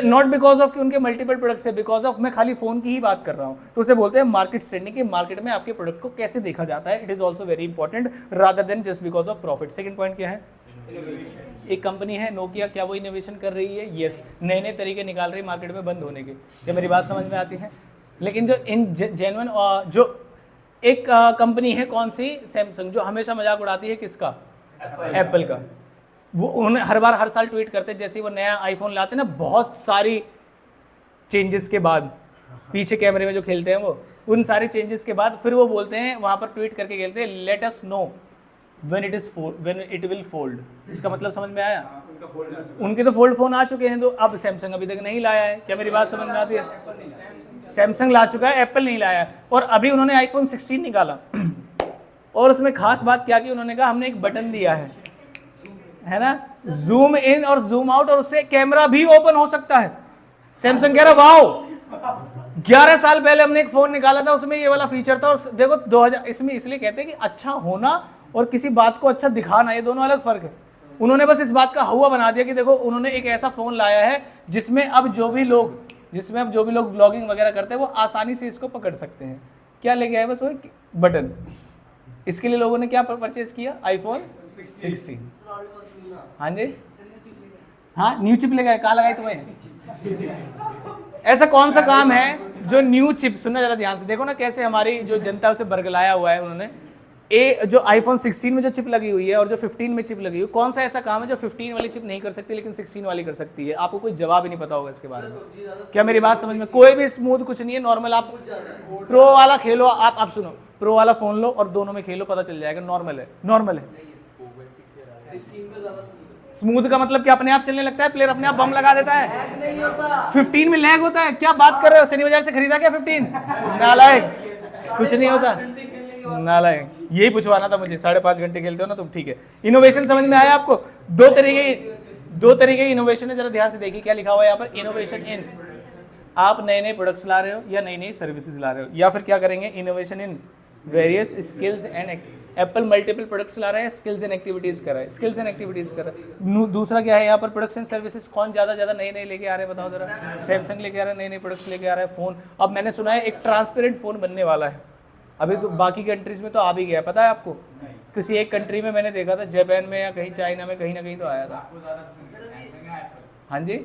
नॉट बिकॉज ऑफ कि उनके मल्टीपल प्रोडक्ट्स है, बिकॉज ऑफ मैं खाली फोन की ही बात कर रहा हूँ। तो उसे बोलते हैं मार्केट स्टैंडिंग, कि मार्केट में आपके प्रोडक्ट को कैसे देखा जाता है। It is also very important rather than just because of profit. Second point क्या है? एक कंपनी है नोकिया, क्या वो इनोवेशन कर रही है? यस, नए नए तरीके निकाल रही है मार्केट में बंद होने के। क्या मेरी बात समझ में आती है? लेकिन जो इन जेन्युइन जो एक कंपनी है कौन सी? सैमसंग, जो हमेशा मजाक उड़ाती है किसका? एप्पल का। वो उन्हें हर साल ट्वीट करते हैं जैसे ही वो नया आईफोन लाते हैं ना, बहुत सारी चेंजेस के बाद, पीछे कैमरे में जो खेलते हैं वो, उन सारे चेंजेस के बाद फिर वो बोलते हैं वहां पर ट्वीट करके खेलते हैं, let us know when it will fold. इसका मतलब समझ में आया? उनके तो फोल्ड फोन आ चुके हैं, तो अब सैमसंग अभी तक नहीं लाया है। क्या मेरी बात समझ में आती है? सैमसंग ला चुका है, एप्पल नहीं लाया है। और अभी उन्होंने आईफोन 16 निकाला और उसमें खास बात क्या की, उन्होंने कहा हमने एक बटन दिया है ना, जूम इन और जूम आउट, और उससे कैमरा भी ओपन हो सकता है। सैमसंग कह रहा वाओ, 11 साल पहले हमने एक फोन निकाला था उसमें ये वाला फीचर था, और देखो 2000 इसमें इसलिए कहते हैं कि अच्छा होना और किसी बात को अच्छा दिखाना, ये दोनों अलग फर्क है। उन्होंने बस इस बात का हवा बना दिया कि देखो उन्होंने एक ऐसा फोन लाया है जिसमें अब जो भी लोग व्लॉगिंग वगैरह करते हैं वो आसानी से इसको पकड़ सकते हैं। क्या लेके आए? बस वो बटन। इसके लिए लोगों ने क्या परचेज किया? आईफोन 16। हाँ जी, हाँ न्यू चिप ले गए। कहाँ लगाई तुम्हें? ऐसा कौन सा काम है जो न्यू चिप? सुनना जरा ध्यान से, देखो ना कैसे हमारी जो जनता उसे बरगलाया हुआ है उन्होंने। जो आईफोन 16 में जो चिप लगी हुई है और जो 15 में चिप लगी हुई है, कौन सा ऐसा काम है जो 15 वाली चिप नहीं कर सकती लेकिन 16 वाली कर सकती है? आपको कोई जवाब ही नहीं पता होगा इसके बारे में। क्या मेरी बात समझ में? कोई भी स्मूथ कुछ नहीं है, नॉर्मल। आप प्रो वाला खेलो, आप सुनो, प्रो वाला फोन लो और दोनों में खेलो, पता चल जाएगा नॉर्मल है। स्मूथ का मतलब क्या? अपने आप चलने लगता है, प्लेयर अपने आप बम लगा देता है। 15 में लैग होता है। क्या बात कर रहे हो? सनी बाजार से खरीदा क्या 15? नालायक, कुछ नहीं होता, नालायक। यही पूछवाना था मुझे। 5.5 घंटे खेलते हो ना तुम, ठीक है। इनोवेशन समझ में आया आपको? दो तरीके इनोवेशन है, जरा ध्यान से देखिए क्या लिखा हुआ है यहाँ पर। इनोवेशन इन, आप नए नए प्रोडक्ट्स ला रहे हो या नई नई सर्विसेज ला रहे हो, या फिर क्या करेंगे? Innovation in various skills and, Apple multiple products ला रहा है, स्किल्स एंड एक्टिविटीज कर रहा है, स्किल्स एंड एक्टिविटीज कर रहा है। दूसरा क्या है यहाँ पर? Production services. कौन ज्यादा नए नए लेके आ रहे हैं बताओ जरा? सैमसंग लेके आ रहा है, नए नए प्रोडक्ट्स लेके आ रहा है। फोन, अब मैंने सुना है एक ट्रांसपेरेंट फोन बनने वाला है, अभी तो बाकी कंट्रीज में तो आ भी गया, पता है आपको? किसी एक कंट्री में मैंने देखा था, जापान में या कहीं चाइना में, कहीं ना कहीं तो आया था। हाँ जी,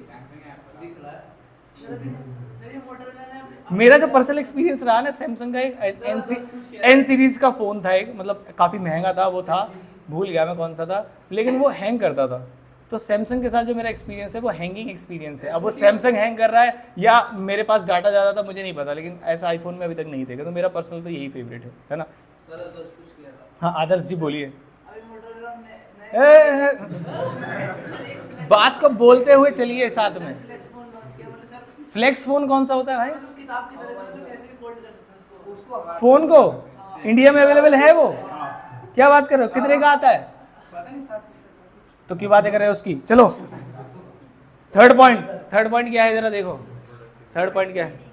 मेरा जो पर्सनल एक्सपीरियंस रहा ना, सैमसंग का एक एन सीरीज का फोन था एक, मतलब काफ़ी महंगा था वो, था भूल गया मैं कौन सा था, लेकिन वो हैंग करता था। तो सैमसंग के साथ जो मेरा एक्सपीरियंस है वो हैंगिंग एक्सपीरियंस है। अब वो सैमसंग हैंग कर रहा है या मेरे पास डाटा ज़्यादा था, मुझे नहीं पता, लेकिन ऐसा आईफोन में अभी तक नहीं देखा। तो मेरा पर्सनल तो यही फेवरेट है ना। हाँ आदर्श जी बोलिए। बात को बोलते हुए चलिए साथ में। फ्लेक्स फोन कौन सा होता है भाई? फोन को इंडिया में अवेलेबल है वो? क्या बात कर रहे हो? कितने का आता है? तो क्यों बातें कर रहे हो उसकी? चलो थर्ड पॉइंट क्या है जरा देखो। थर्ड पॉइंट क्या है?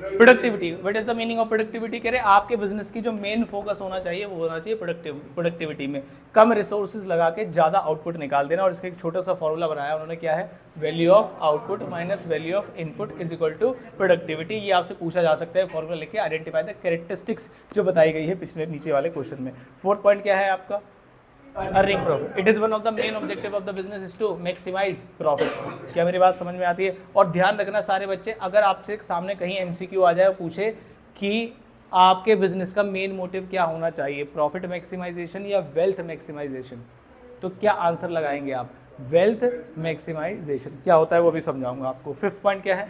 Productivity. What is the meaning of productivity? कह रहे आपके बिजनेस की जो मेन फोकस होना चाहिए वो होना चाहिए प्रोडक्टिविटी में, कम रिसोर्सेज लगा के ज्यादा आउटपुट निकाल देना। और इसका एक छोटा सा फॉर्मूला बनाया उन्होंने, क्या है? Value of output minus value of input is equal to productivity. ये आपसे पूछा जा सकता है फॉर्मूला लेके, आइडेंटिफाई द कैरेक्टरिस्टिक्स जो बताई गई है पिछले नीचे वाले क्वेश्चन में। फोर्थ पॉइंट क्या है आपका? Earning profit. It is one of the main objective of the business is to maximise profit. क्या मेरी बात समझ में आती है? और ध्यान रखना सारे बच्चे, अगर आपसे सामने कहीं एमसीक्यू आ जाए और पूछे कि आपके बिजनेस का मेन मोटिव क्या होना चाहिए, प्रॉफिट मैक्सिमाइजेशन या वेल्थ मैक्सिमाइजेशन? तो क्या आंसर लगाएंगे आप? Wealth maximisation. क्या होता है वो भी समझाऊंगा आपको। फिफ्थ पॉइंट क्या है?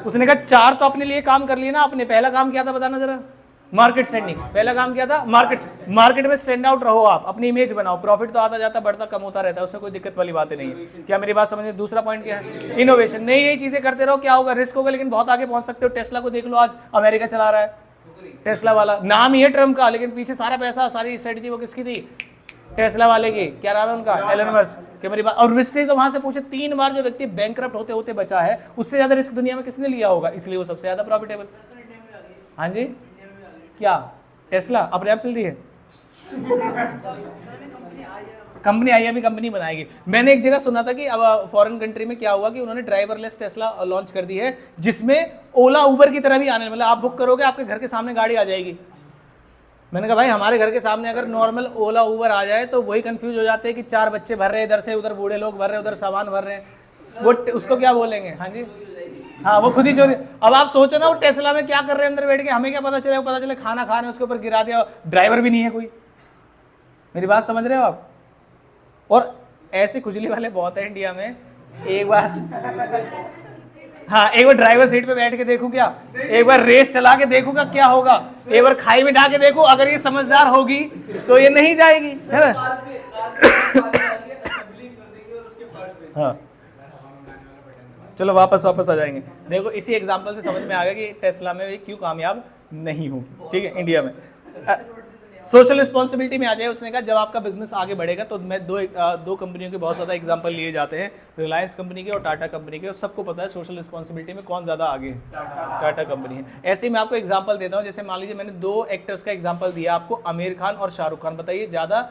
उसने कहा 4 तो अपने लिए काम कर लिए ना आपने, पहला काम क्या था बताना जरा? Market sending. पहला काम क्या था? मार्केट में स्टैंड आउट रहो, आप अपनी इमेज बनाओ। प्रॉफिट तो आता जाता बढ़ता कम होता रहता है, उससे कोई दिक्कत वाली बात नहीं है। क्या मेरी बात समझ में? दूसरा पॉइंट क्या है? इनोवेशन। नई नई चीजें करते रहो, क्या होगा? रिस्क होगा लेकिन बहुत आगे पहुंच सकते हो। टेस्ला को देख लो, आज अमेरिका चला रहा है। टेस्ला वाला नाम ही है ट्रम्प का, लेकिन पीछे सारा पैसा सारी स्ट्रेटेजी वो किसकी थी? टेस्ला वाले की। क्या नाम है उनका? Elon Musk. क्या मेरी बात? और रिस्क से तो वहां से पूछे 3 बार जो व्यक्ति बैंकरप्ट होते होते बचा है, उससे ज्यादा रिस्क दुनिया में किसने लिया होगा? इसलिए वो सबसे ज्यादा प्रॉफिटेबल। हाँ जी, क्या टेस्ला अपने आप चलती है? कंपनी आई, अभी कंपनी बनाएगी। मैंने एक जगह सुना था कि अब फॉरेन कंट्री में क्या हुआ कि उन्होंने ड्राइवरलेस टेस्ला लॉन्च कर दी है, जिसमें ओला उबर की तरह भी आने, मतलब आप बुक करोगे आपके घर के सामने गाड़ी आ जाएगी। मैंने कहा भाई हमारे घर के सामने अगर नॉर्मल ओला उबर आ जाए तो वही कंफ्यूज हो जाते हैं कि 4 बच्चे भर रहे हैं इधर से, उधर बूढ़े लोग भर रहे हैं, उधर सामान भर रहे हैं, वो उसको क्या बोलेंगे? हाँ जी, हाँ वो खुद ही चोरी। अब आप सोचो ना वो टेस्ला में क्या कर रहे हैं अंदर बैठ के, हमें क्या पता चले? पता चले खाना खा रहे हैं, उसके ऊपर गिरा दिया, ड्राइवर भी नहीं है कोई। मेरी बात समझ रहे हो आप? और ऐसे खुजली वाले बहुत है इंडिया में। एक बार हाँ, एक बार ड्राइवर सीट पे बैठ के देखूं क्या? एक बार रेस चला के देखूंगा क्या होगा? एक बार खाई में डाल के देखूं, अगर ये समझदार होगी तो ये नहीं जाएगी, है ना? हाँ चलो वापस आ जाएंगे। देखो इसी एग्जांपल से समझ में आ गया कि टेस्ला में क्यों कामयाब नहीं होगी, ठीक है, इंडिया में। सोशल रिस्पॉन्सिबिलिटी में आ जाए। उसने कहा जब आपका बिजनेस आगे बढ़ेगा तो मैं दो कंपनियों के बहुत ज़्यादा एग्जांपल लिए जाते हैं, रिलायंस कंपनी के और टाटा कंपनी के, और सबको पता है सोशल रिस्पॉन्सिबिलिटी में कौन ज़्यादा आगे है? टाटा कंपनी है। ऐसे ही मैं आपको एग्जांपल देता हूँ, जैसे मान लीजिए मैंने 2 एक्टर्स का एग्जाम्पल दिया आपको, आमिर खान और शाहरुख खान। बताइए ज़्यादा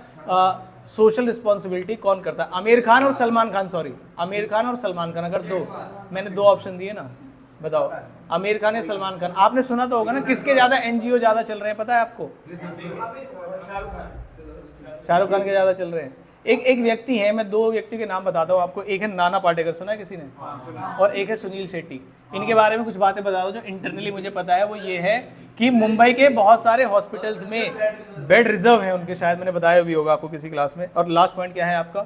सोशल रिस्पॉन्सिबिलिटी कौन करता है? आमिर खान और सलमान खान, सॉरी आमिर खान और सलमान खान। अगर मैंने 2 ऑप्शन दिए ना, बताओ आमिर खान या सलमान खान। आपने सुना तो होगा ना किसके ज्यादा एनजीओ ज्यादा चल रहे हैं, पता है आपको? शाहरुख खान के ज्यादा चल रहे हैं। एक व्यक्ति है, मैं 2 व्यक्ति के नाम बताता हूँ आपको। एक है नाना पाटेकर, सुना है किसी ने? और एक है सुनील शेट्टी। इनके बारे में कुछ बातें बता दो जो इंटरनली मुझे पता है। वो ये है कि मुंबई के बहुत सारे हॉस्पिटल्स में बेड रिजर्व है उनके, शायद मैंने बताया भी होगा आपको किसी क्लास में। और लास्ट पॉइंट क्या है आपका?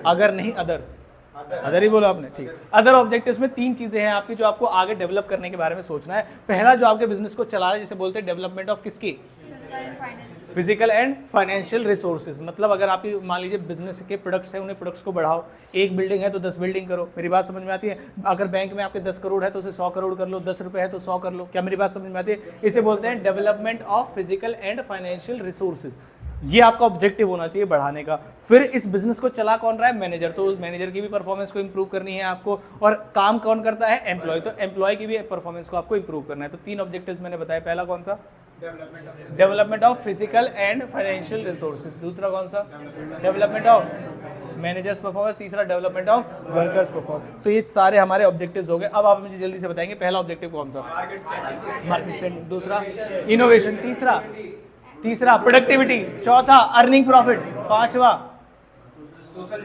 अगर नहीं अदर ही बोला आपने, ठीक। अदर ऑब्जेक्टिव्स में 3 चीजें हैं आपकी जो आपको आगे डेवलप करने के बारे में सोचना है। पहला जो आपके बिजनेस को चला रहे हैं, जिसे बोलते हैं डेवलपमेंट ऑफ किसकी? Physical and financial resources. मतलब अगर आप मान लीजिए बिजनेस के प्रोडक्ट्स हैं, उन्हें प्रोडक्ट्स को बढ़ाओ। 1 बिल्डिंग है तो 10 बिल्डिंग करो। मेरी बात समझ में आती है? अगर बैंक में आपके 10 करोड़ है तो उसे 100 करोड़ कर लो, 10 रुपए है तो 100 कर लो। क्या मेरी बात समझ में आती है? इसे बोलते हैं development of physical and financial resources. ये आपका ऑब्जेक्टिव होना चाहिए बढ़ाने का। फिर इस बिजनेस को चला कौन रहा है? मैनेजर। तो उस मैनेजर की भी परफॉर्मेंस को इंप्रूव करनी है आपको। और काम कौन करता है? एम्प्लॉय। तो एम्प्लॉय की भी परफॉर्मेंस को आपको इंप्रूव करना है। तो 3 ऑब्जेक्टिव्स मैंने बताया। पहला कौन सा? Development of physical and financial resources. दूसरा कौन सा? Development of managers performance. तीसरा डेवलपमेंट ऑफ वर्कर्स परफॉर्मेंस। तो ये सारे हमारे ऑब्जेक्टिव्स हो गए। अब आप मुझे जल्दी से बताएंगे पहला ऑब्जेक्टिव कौन सा? Market standing. दूसरा इनोवेशन। तीसरा प्रोडक्टिविटी। चौथा अर्निंग प्रॉफिट। 5वां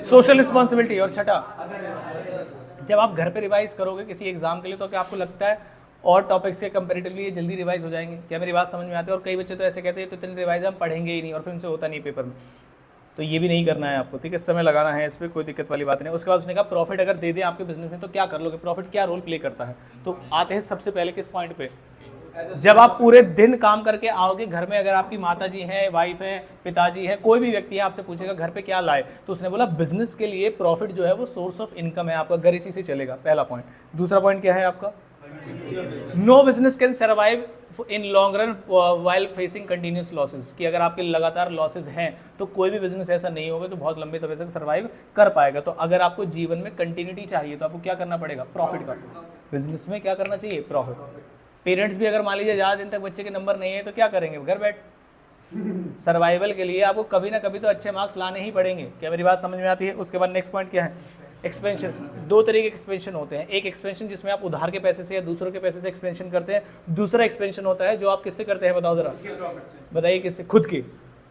सोशल रिस्पॉन्सिबिलिटी। और छठा, जब आप घर पे रिवाइज करोगे किसी एग्जाम के लिए तो क्या आपको लगता है और टॉपिक्स के कंपैरेटिवली ये जल्दी रिवाइज हो जाएंगे? क्या मेरी बात समझ में आती है? और कई बच्चे तो ऐसे कहते हैं तो इतने रिवाइज हम पढ़ेंगे ही नहीं, और फिर उनसे होता नहीं पेपर में। तो ये भी नहीं करना है आपको, ठीक है? समय लगाना है इस पर, कोई दिक्कत वाली बात नहीं। उसके बाद उसने कहा प्रॉफिट अगर दे दें आपके बिजनेस में तो क्या कर लोगे? प्रॉफिट क्या रोल प्ले करता है? तो आते हैं सबसे पहले किस पॉइंट पे? जब आप पूरे दिन काम करके आओगे घर में, अगर आपकी माता जी हैं, वाइफ है, पिताजी है, कोई भी व्यक्ति है, आपसे पूछेगा घर पे क्या लाए, तो उसने बोला बिजनेस के लिए प्रॉफिट जो है वो सोर्स ऑफ इनकम है आपका, घर इसी से चलेगा। पहला पॉइंट। दूसरा पॉइंट क्या है आपका? No business can survive in long run while facing continuous losses. कि अगर आपके लगातार लॉसेस हैं तो कोई भी बिजनेस ऐसा नहीं होगा तो बहुत लंबे समय तक सर्वाइव कर पाएगा। तो अगर आपको जीवन में कंटिन्यूटी चाहिए तो आपको क्या करना पड़ेगा? प्रॉफिट का। बिजनेस में क्या करना चाहिए? प्रॉफिट। पेरेंट्स भी अगर मान लीजिए ज़्यादा दिन तक बच्चे के नंबर नहीं है तो क्या करेंगे? घर बैठ। सर्वाइवल के लिए आपको कभी ना कभी तो अच्छे मार्क्स लाने ही पड़ेंगे। क्या मेरी बात समझ में आती है? उसके बाद नेक्स्ट पॉइंट क्या है? एक्सपेंशन। 2 तरीके के एक्सपेंशन होते हैं। एक एक्सपेंशन जिसमें आप उधार के पैसे से या दूसरों के पैसे से एक्सपेंशन करते हैं। दूसरा एक्सपेंशन होता है जो आप किससे करते हैं? बताओ जरा, बताइए किससे? खुद की।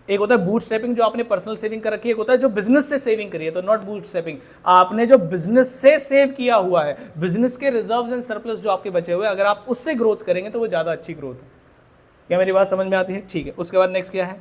एक होता है बूट स्टेपिंग जो आपने पर्सनल सेविंग कर रखी है, एक होता है जो बिजनेस से सेविंग करी है। तो नॉट बूट स्टेपिंग, आपने जो बिजनेस से सेव किया हुआ है, बिजनेस के रिजर्व्स एंड सरप्लस जो आपके बचे हुए, अगर आप उससे ग्रोथ करेंगे तो वो ज्यादा अच्छी ग्रोथ है। क्या मेरी बात समझ में आती है? ठीक है, उसके बाद नेक्स्ट क्या है?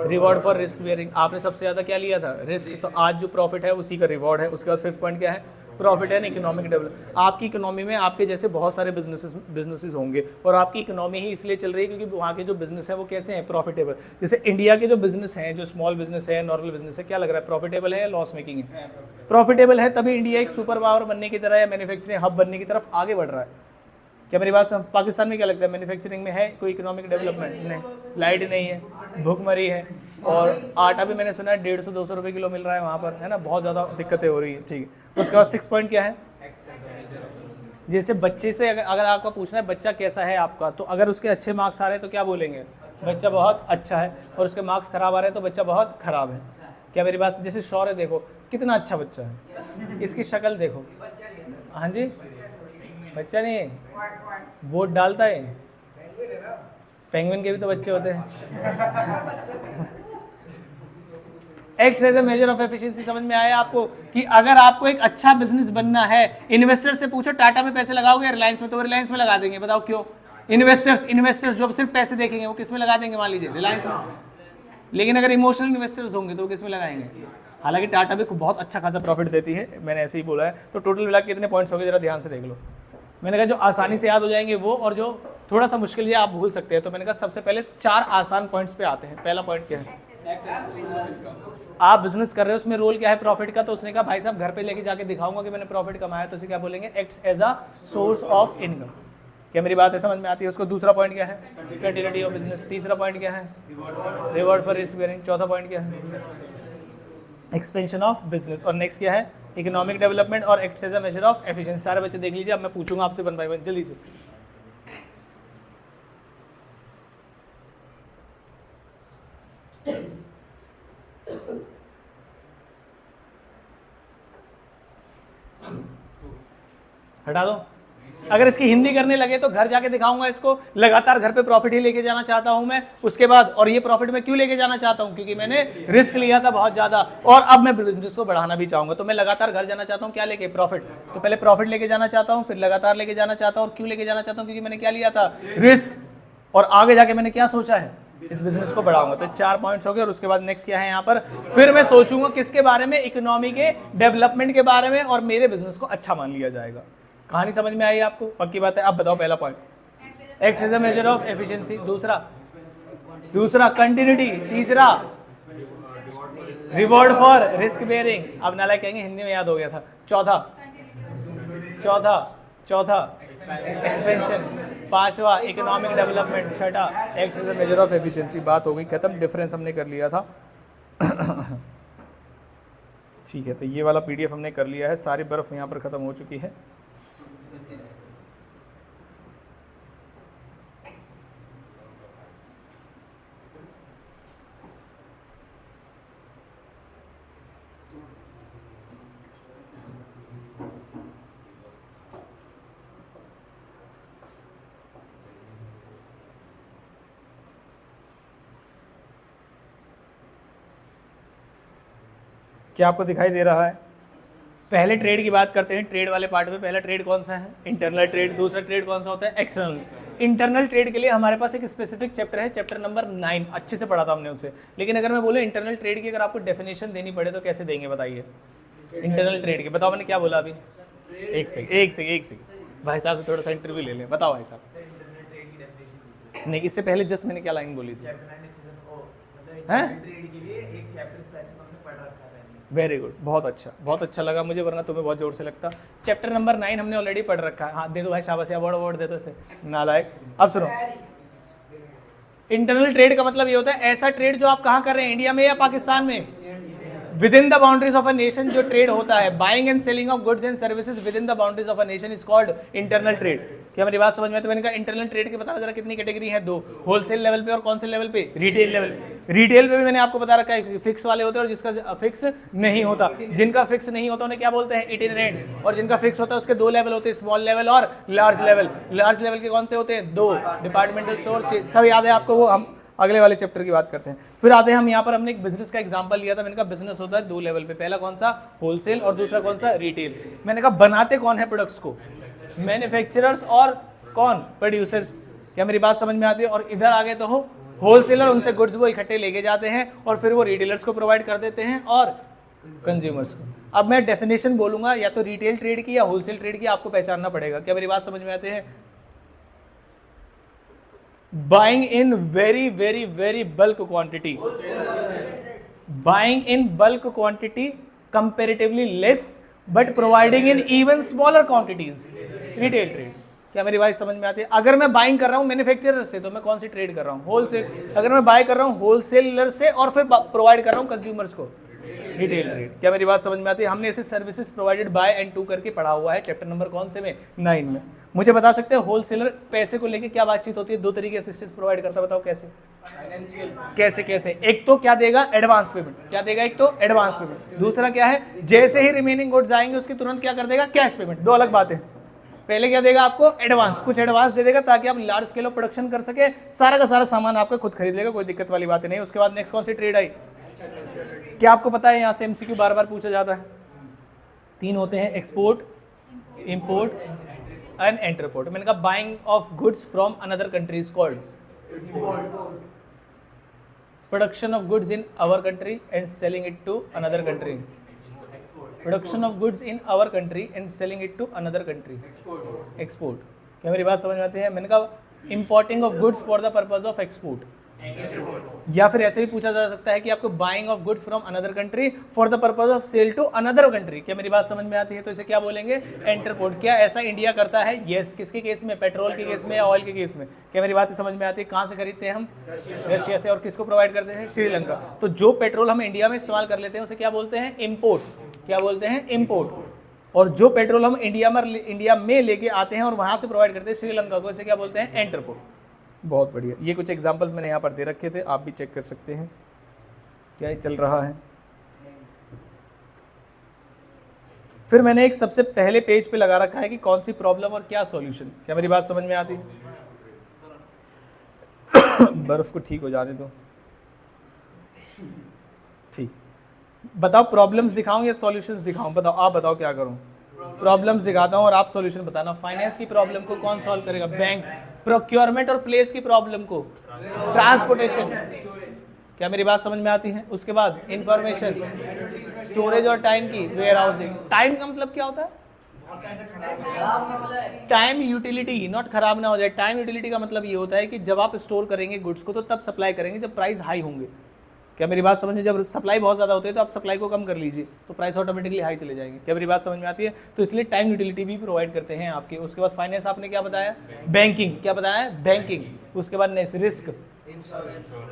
Reward for risk bearing. आपने सबसे ज़्यादा क्या लिया था? रिस्क। तो आज जो प्रॉफिट है उसी का रिवॉर्ड है। उसके बाद फिफ्थ पॉइंट क्या है? Profit and economic development. आपकी इकोनॉमी में आपके जैसे बहुत सारे बिजनेसेस होंगे और आपकी इकोनॉमी ही इसलिए चल रही है क्योंकि वहाँ के जो बिजनेस है वो कैसे हैं? प्रॉफिटेबल। जैसे इंडिया के जो बिजनेस हैं, जो स्मॉल बिजनेस है, नॉर्मल बिजनेस है, क्या लग रहा है? प्रॉफिटेबल है या लॉस मेकिंग है? प्रॉफिटेबल है, तभी इंडिया एक सुपर पावर बनने की तरह या मैन्युफैक्चरिंग हब बनने की तरफ आगे बढ़ रहा है। क्या मेरी बात समझ? पाकिस्तान में क्या लगता है? मैन्युफैक्चरिंग में है कोई इकोनॉमिक डेवलपमेंट? नहीं, लाइट नहीं है, भूखमरी है, और आटा भी मैंने सुना है 150-200 रुपये किलो मिल रहा है वहाँ पर, है ना, बहुत ज़्यादा दिक्कतें हो रही है। ठीक है, उसके बाद 6 पॉइंट क्या है? जैसे बच्चे से अगर आपका पूछना है बच्चा कैसा है आपका, तो अगर उसके अच्छे मार्क्स आ रहे हैं तो क्या बोलेंगे? बच्चा बहुत अच्छा है। और उसके मार्क्स खराब आ रहे हैं तो बच्चा बहुत खराब है। क्या मेरी बात? जैसे शौर्य देखो कितना अच्छा बच्चा है, इसकी शक्ल देखो। हाँ जी, बच्चा नहीं है, वोट डालता है। पेंगुइन के भी तो बच्चे होते हैं। Acts as a measure of efficiency. समझ में आया आपको कि अगर आपको एक अच्छा बिजनेस बनना है, इन्वेस्टर से पूछो टाटा में पैसे लगाओगे रिलायंस में, तो रिलायंस में लगा देंगे। बताओ क्यों? इन्वेस्टर्स जो सिर्फ पैसे देखेंगे वो किस में लगा देंगे? मान लीजिए रिलायंस में। लेकिन अगर इमोशनल इन्वेस्टर्स होंगे तो वो किस में लगाएंगे? हालांकि टाटा भी बहुत अच्छा खासा प्रॉफिट देती है, मैंने ऐसे ही बोला है। तो टोटल मिला के कितने पॉइंट्स हो गए जरा ध्यान से देख लो। मैंने कहा जो आसानी से याद हो जाएंगे वो, और जो थोड़ा सा मुश्किल है आप भूल सकते हैं। तो मैंने कहा सबसे पहले 4 आसान पॉइंट्स पे आते हैं। पहला पॉइंट क्या है? आप बिजनेस कर रहे हो, उसमें रोल क्या है प्रॉफिट का? तो उसने कहा भाई साहब घर पे लेके जाके दिखाऊंगा कि मैंने प्रॉफिट कमाया। तो उसे क्या बोलेंगे? Acts as a source of income. क्या मेरी बात है समझ में आती है? उसको दूसरा पॉइंट क्या है? Continuity of business. तीसरा पॉइंट क्या है? Reward for risk bearing. चौथा पॉइंट क्या है? Expansion of business. और नेक्स्ट क्या है? इकोनॉमिक डेवलपमेंट और acts as a measure of efficiency. सारे बच्चे देख लीजिए, अब मैं पूछूंगा आपसे 1 बाय 1 जल्दी से। हटा दो। अगर इसकी हिंदी करने लगे तो घर जाके दिखाऊंगा इसको। लगातार घर पे प्रॉफिट ही लेके जाना चाहता हूं मैं। उसके बाद, और ये प्रॉफिट मैं क्यों लेके जाना चाहता हूं? क्योंकि मैंने रिस्क लिया था बहुत ज्यादा, और अब मैं बिजनेस को बढ़ाना भी चाहूंगा। तो मैं लगातार घर जाना चाहता हूं, क्या लेके? प्रॉफिट। तो पहले प्रॉफिट लेके जाना चाहता हूं, फिर लगातार लेके जाना चाहता हूं। और क्यों लेके जाना चाहता हूं? क्योंकि मैंने क्या लिया था? रिस्क। और आगे जाके मैंने क्या सोचा है? इस बिजनेस को बढ़ाऊंगा। तो 4 पॉइंट्स हो गए। और उसके बाद नेक्स्ट क्या है यहाँ पर? फिर मैं सोचूंगा किसके बारे में? इकोनॉमी के डेवलपमेंट के बारे में, और मेरे बिजनेस को अच्छा मान लिया जाएगा। कहानी समझ में आई आपको? पक्की बात है। अब बताओ पहला point acts as a measure of efficiency. दूसरा कंटिन्यूटी। तीसरा रिवॉर्ड फॉर रिस्क बेयरिंग। अब नालायक कहेंगे हिंदी में याद हो गया था। चौथा एक्सपेंशन। पांचवा इकोनॉमिक डेवलपमेंट। छठा acts as a measure of efficiency. बात हो गई खत्म। डिफरेंस हमने कर लिया था। ठीक है, तो ये वाला पीडीएफ हमने कर लिया है। सारी बर्फ यहाँ पर खत्म हो चुकी है। क्या आपको दिखाई दे रहा है? पहले ट्रेड की बात करते हैं। ट्रेड वाले पार्ट में पहला ट्रेड कौन सा है? Internal trade. दूसरा ट्रेड कौन सा होता है? एक्सटर्नल। इंटरनल ट्रेड के लिए हमारे पास एक स्पेसिफिक चैप्टर है, चैप्टर नंबर 9। अच्छे से पढ़ा था हमने उसे। लेकिन अगर मैं बोलूँ इंटरनल ट्रेड की अगर आपको डेफिनेशन देनी पड़े तो कैसे देंगे बताइए? इंटरनल ट्रेड की बताओ। मैंने क्या बोला अभी? एक सेकंड भाई साहब से थोड़ा सा इंटरव्यू ले लें। बताओ भाई साहब। नहीं, इससे पहले जस्ट मैंने क्या लाइन बोली थी? वेरी गुड, बहुत अच्छा लगा मुझे, वरना तुम्हें बहुत जोर से लगता। चैप्टर नंबर 9 हमने ऑलरेडी पढ़ रखा है। हाँ दे दो भाई, शाबाश, अवार्ड दे दो इसे, नालायक। अब सुनो, इंटरनल ट्रेड का मतलब ये होता है ऐसा ट्रेड जो आप कहाँ कर रहे हैं, इंडिया में या पाकिस्तान में, with in the boundaries of a nation जो ट्रेड होता है, buying and selling of goods and services with in the boundaries of a nation is called internal trade. क्या मेरी बात समझ में? तो मैंने कहा इंटरनल ट्रेड के बताना जरा कितनी कैटेगरी है? 2, होलसेल लेवल पे और कौन से लेवल पे? रिटेल लेवल पे। रिटेल पे भी मैंने आपको बता रखा है फिक्स वाले होते हैं और जिसका फिक्स नहीं होता। जिनका फिक्स नहीं होता उन्हें क्या बोलते हैं? इटिनरेंट्स। और जिनका फिक्स होता है उसके 2 लेवल होते हैं, स्मॉल लेवल और लार्ज लेवल। लार्ज लेवल के कौन से होते हैं? 2, डिपार्टमेंटल स्टोर। सब याद है आपको? वो हम अगले वाले चैप्टर की बात करते हैं। फिर आते हैं हम यहाँ पर, हमने एक बिजनेस का एग्जांपल लिया था। मैंने कहा बिजनेस होता है 2 लेवल पे, पहला कौन सा? होलसेल, और दूसरा कौन सा? रिटेल। मैंने कहा बनाते कौन है प्रोडक्ट्स को? मैन्युफैक्चरर्स और कौन? प्रोड्यूसर्स। क्या मेरी बात समझ में आती है? और इधर आगे तो हो होलसेलर, उनसे गुड्स वो इकट्ठे लेके जाते हैं और फिर वो रिटेलर्स को प्रोवाइड कर देते हैं और कंज्यूमर्स को। अब मैं डेफिनेशन बोलूंगा या तो रिटेल ट्रेड की या होलसेल ट्रेड की, आपको पहचानना पड़ेगा। क्या मेरी बात समझ में आते हैं? Buying in very very very bulk quantity, buying in bulk quantity comparatively less but providing in even smaller quantities, retail trade. क्या मेरी बात समझ में आती है? अगर मैं बाइंग कर रहा हूं मैन्युफैक्चरर से तो मैं कौन सी ट्रेड कर रहा हूं? होलसेल। अगर मैं बाय कर रहा हूं होलसेलर से और फिर प्रोवाइड कर रहा हूं कंज्यूमर्स को, रिटेल ट्रेड। क्या मेरी बात समझ में आती है? हमने इसे services provided by and to करके पढ़ा हुआ है चैप्टर नंबर कौन से में? 9 में। मुझे बता सकते हैं होलसेलर पैसे को लेके क्या बातचीत होती है? 2 तरीके असिस्टेंस प्रोवाइड करता है, बताओ कैसे? कैसे कैसे? एक तो क्या देगा? Advance payment. क्या देगा? एक तो एडवांस पेमेंट। दूसरा क्या है? जैसे ही रिमेनिंग गुड्स आएंगे उसकी तुरंत क्या कर देगा? Cash payment. दो अलग बातें। पहले क्या देगा आपको? एडवांस, कुछ एडवांस दे देगा ताकि आप लार्ज स्केल ऑफ प्रोडक्शन कर सके, सारा का सारा सामान आपका खुद खरीद लेगा, कोई दिक्कत वाली बात नहीं। उसके बाद नेक्स्ट कौन सी ट्रेड आई? क्या आपको पता है? यहाँ से एमसीक्यू बार बार पूछा जाता है। 3 होते हैं, एक्सपोर्ट, इंपोर्ट एंड एंटरपोर्ट। मैंने कहा buying of goods from another country is called production of goods in our country and selling it to another country, production of goods in our country and selling it to another country, export. क्या मेरी बात समझ में आती है? मैंने कहा importing of goods for the purpose of export, या फिर ऐसे भी पूछा जा सकता है कि आपको buying of goods from another country for the purpose of sale to another country. क्या मेरी बात समझ में आती है? तो इसे क्या बोलेंगे? एंटरपोर्ट। क्या ऐसा इंडिया करता है? यस। किसके केस में? पेट्रोल के केस में या ऑयल के केस में? क्या मेरी बात समझ में आती है? कहाँ से खरीदते हैं हम? रशिया से। और किसको प्रोवाइड करते हैं? श्रीलंका। तो जो पेट्रोल हम इंडिया में इस्तेमाल कर लेते हैं उसे क्या बोलते हैं? इम्पोर्ट। क्या बोलते हैं? इम्पोर्ट। और जो पेट्रोल हम इंडिया में लेके आते हैं और वहां से प्रोवाइड करते हैं श्रीलंका को, इसे क्या बोलते हैं? एंटरपोर्ट। बहुत बढ़िया। ये कुछ एग्जांपल्स मैंने यहाँ पर दे रखे थे, आप भी चेक कर सकते हैं। क्या ये चल रहा है? फिर मैंने एक सबसे पहले पेज पे लगा रखा है कि कौन सी प्रॉब्लम और क्या सॉल्यूशन। क्या मेरी बात समझ में आती है? बर्फ को ठीक हो जाने दो। ठीक, बताओ प्रॉब्लम्स दिखाऊं या सॉल्यूशंस दिखाऊं? बताओ, आप बताओ क्या करूं? प्रॉब्लम्स दिखाता हूं और आप सॉल्यूशन बताना। फाइनेंस की प्रॉब्लम को कौन सॉल्व करेगा? बैंक। प्रोक्योरमेंट और प्लेस की प्रॉब्लम को ट्रांसपोर्टेशन। क्या मेरी बात समझ में आती है? उसके बाद इंफॉर्मेशन, स्टोरेज और टाइम की वेयर हाउसिंग। टाइम का मतलब क्या होता है? टाइम यूटिलिटी, नॉट खराब ना हो जाए। टाइम यूटिलिटी का मतलब ये होता है कि जब आप स्टोर करेंगे गुड्स को तो तब सप्लाई करेंगे जब प्राइस हाई होंगे। क्या मेरी बात समझ में? जब सप्लाई बहुत ज़्यादा होती है तो आप सप्लाई को कम कर लीजिए तो प्राइस ऑटोमेटिकली हाई चले जाएंगे। क्या मेरी बात समझ में आती है? तो इसलिए टाइम यूटिलिटी भी प्रोवाइड करते हैं आपके। उसके बाद फाइनेंस आपने क्या बताया? बैंकिंग। क्या बताया? बैंकिंग। उसके बाद नेक्स्ट रिस्क,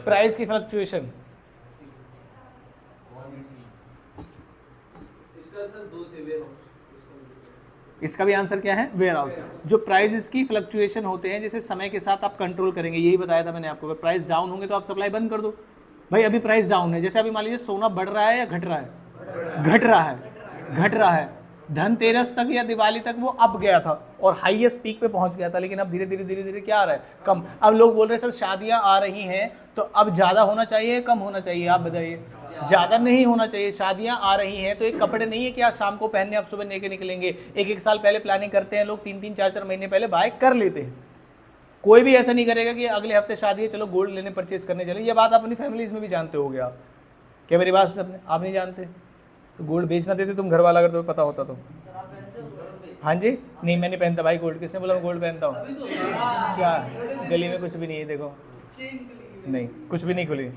प्राइस की फ्लक्चुएशन। इसका भी आंसर क्या है? Warehouse. जो प्राइस की फ्लक्चुएशन होते हैं जैसे समय के साथ आप कंट्रोल करेंगे, यही बताया था मैंने आपको। प्राइस डाउन होंगे तो आप सप्लाई बंद कर दो। भाई अभी प्राइस डाउन है, जैसे अभी मान लीजिए सोना बढ़ रहा है या घट रहा है? घट रहा है। घट रहा है। धनतेरस तक या दिवाली तक वो अप गया था और हाईएस्ट पीक पे पहुंच गया था, लेकिन अब धीरे धीरे क्या आ रहा है? कम। अब लोग बोल रहे हैं सर शादियां आ रही हैं तो अब ज़्यादा होना चाहिए कम होना चाहिए? आप बताइए। ज़्यादा नहीं होना चाहिए। शादियां आ रही हैं तो एक कपड़े नहीं है कि आज शाम को पहनने आप सुबह लेके निकलेंगे। एक साल पहले प्लानिंग करते हैं लोग, 3 4 महीने पहले बाय कर लेते हैं। कोई भी ऐसा नहीं करेगा कि अगले हफ्ते शादी है चलो गोल्ड लेने परचेज करने चले। ये बात अपनी फैमिलीज में भी जानते होगे आप। क्या मेरी बात सबने आप नहीं जानते? तो गोल्ड बेचना देते तुम घर वाला, अगर तुम्हें पता होता तो। हाँ जी, नहीं मैं नहीं पहनता भाई गोल्ड। किसने बोला मैं गोल्ड पहनता हूँ? क्या गली में कुछ भी नहीं है, देखो नहीं कुछ भी नहीं खुली।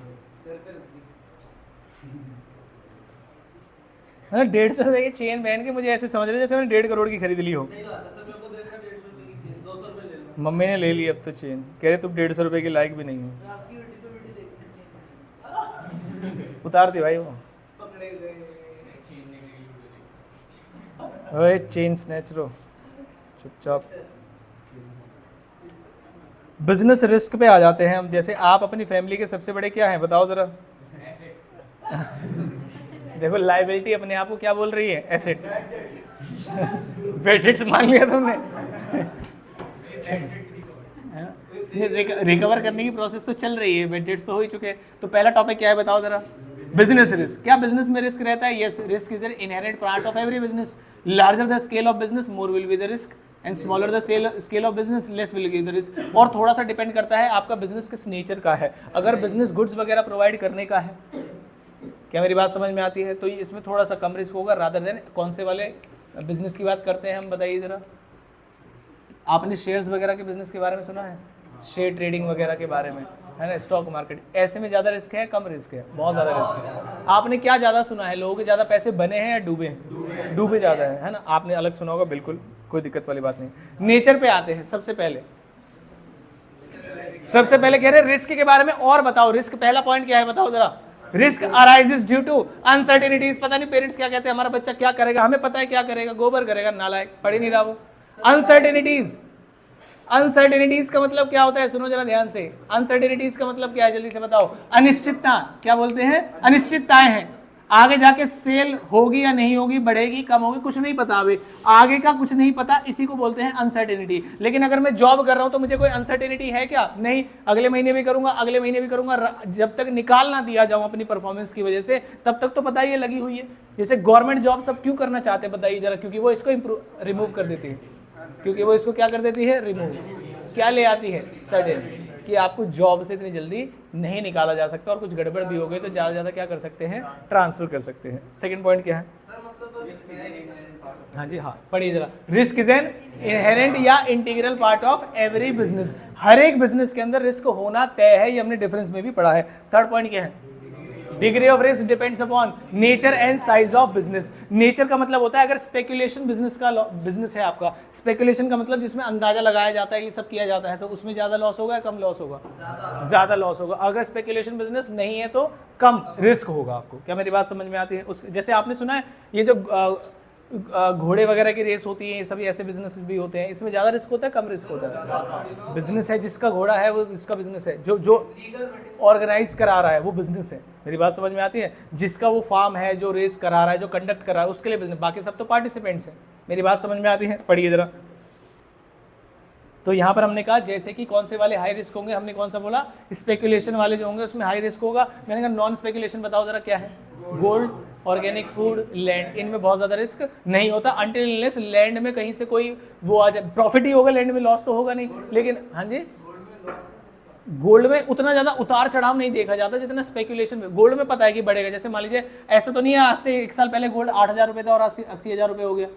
150 रुपये की चेन पहन के मुझे ऐसे समझ रहे जैसे मैंने 1.5 करोड़ की खरीद ली हो। मम्मी ने ले ली अब तो चेन, कह रहे तुम 150 रुपये की लायक भी नहीं हो। उतार दी भाई वो। ओए चेन स्नैचरो, चुपचाप। बिजनेस रिस्क पे आ जाते हैं हम। जैसे आप अपनी फैमिली के सबसे बड़े क्या हैं बताओ जरा? देखो लायबिलिटी अपने आप को क्या बोल रही है? एसेट। बेड मान लिया तुमने। रिकवर करने की प्रोसेस तो चल रही है, बेड तो हो ही चुके हैं। तो पहला टॉपिक क्या है बताओ जरा? Business risk. क्या बिजनेस में रिस्क रहता है? Yes, risk is an inherent part of every business. Larger the scale of business more will be the risk and smaller the scale of business less will give the risk. और थोड़ा सा depend करता है आपका business किस nature का है। अगर बिजनेस गुड्स वगैरह प्रोवाइड करने का है, क्या मेरी बात समझ में आती है, तो इसमें थोड़ा सा कम रिस्क होगा रादर देन कौन से वाले बिजनेस की बात करते हैं हम, बताइए जरा। आपने शेयर्स वगैरह के बिजनेस के बारे में सुना है, शेयर ट्रेडिंग वगैरह के बारे में, है ना, स्टॉक मार्केट, ऐसे में ज़्यादा रिस्क है कम रिस्क है? बहुत ज़्यादा रिस्क है। आपने क्या ज़्यादा सुना है, लोगों के ज़्यादा पैसे बने हैं या डूबे हैं? डूबे ज़्यादा है ना। आपने अलग सुना होगा, बिल्कुल कोई दिक्कत वाली बात नहीं। नेचर पे आते हैं। सबसे पहले कह रहे हैं रिस्क के बारे में और बताओ। रिस्क पहला पॉइंट क्या है बताओ जरा। Risk arises due to uncertainties. पता नहीं पेरेंट्स क्या कहते हैं, हमारा बच्चा क्या करेगा, हमें पता है क्या करेगा, गोबर करेगा, नालायक, पढ़ ही नहीं रहा वो। अनसर्टेनिटीज, अनसर्टेनिटीज का मतलब क्या होता है, सुनो जरा ध्यान से। अनसर्टेनिटीज का मतलब क्या है, जल्दी से बताओ। अनिश्चितता, क्या बोलते हैं, अनिश्चितताएं हैं। आगे जाके सेल होगी या नहीं होगी, बढ़ेगी कम होगी, कुछ नहीं पता, अभी आगे का कुछ नहीं पता, इसी को बोलते हैं अनसर्टेनिटी। लेकिन अगर मैं जॉब कर रहा हूं तो मुझे कोई अनसर्टेनिटी है क्या? नहीं, अगले महीने भी करूंगा, अगले महीने भी करूंगा, जब तक निकाल ना दिया जाऊं अपनी परफॉर्मेंस की वजह से, तब तक तो पता ही लगी हुई है। जैसे गवर्नमेंट जॉब सब क्यों करना चाहते हैं बताइए जरा, क्योंकि वो इसको रिमूव कर देती है, क्योंकि वो इसको क्या कर देती है, रिमूव। क्या ले आती है, सडन, कि आपको जॉब से इतनी जल्दी नहीं निकाला जा सकता, और कुछ गड़बड़ भी हो गई तो ज़्यादा ज़्यादा क्या कर सकते हैं, ट्रांसफर कर सकते हैं। सेकंड पॉइंट क्या है, हाँ जी, हाँ पढ़िए जरा। रिस्क इज एन इनहेरेंट या integral part of every business. हर एक बिजनेस के अंदर रिस्क होना तय है, ये हमने डिफरेंस में भी पढ़ा है। थर्ड पॉइंट क्या है, degree of risk depends upon nature and size of business. Nature का मतलब होता है, अगर स्पेकुलेशन बिजनेस है आपका, स्पेकुलेशन का मतलब जिसमें अंदाजा लगाया जाता है, ये सब किया जाता है, तो उसमें ज्यादा लॉस होगा या कम लॉस होगा, ज्यादा लॉस होगा। अगर स्पेकुलेशन बिजनेस नहीं है तो कम रिस्क होगा आपको। क्या मेरी बात समझ में आती है? जैसे आपने सुना है ये जो घोड़े वगैरह की रेस होती है, ये सभी ऐसे बिजनेस भी होते हैं, इसमें ज्यादा रिस्क होता है कम रिस्क होता है? बिजनेस है जिसका घोड़ा है वो इसका बिजनेस है, जो ऑर्गेनाइज करा रहा है वो बिजनेस है। मेरी बात समझ में आती है? जिसका वो फार्म है, जो रेस करा रहा है, जो कंडक्ट कर रहा है, उसके लिए बिजनेस, बाकी सब तो पार्टिसिपेंट्स हैं। मेरी बात समझ में आती है? पढ़िए जरा। तो यहाँ पर हमने कहा जैसे कि कौन से वाले हाई रिस्क होंगे, हमने कौन सा बोला, स्पेकुलेशन वाले जो होंगे उसमें हाई रिस्क होगा। मैंने कहा नॉन स्पेकुलेशन बताओ जरा क्या है, गोल्ड, ऑर्गेनिक फूड, लैंड, इनमें बहुत ज्यादा रिस्क नहीं होता अनटिल अनलेस लैंड में कहीं से कोई वो आ जाए। प्रॉफिट ही होगा, लैंड में लॉस तो होगा नहीं। लेकिन हाँ जी, गोल्ड में उतना ज्यादा उतार चढ़ाव नहीं देखा जाता जितना स्पेकुलेशन में। गोल्ड में पता है कि बढ़ेगा, जैसे मान लीजिए ऐसा तो नहीं है आज से 1 साल पहले गोल्ड 8,000 रुपये था और 80,000 रुपये हो गया,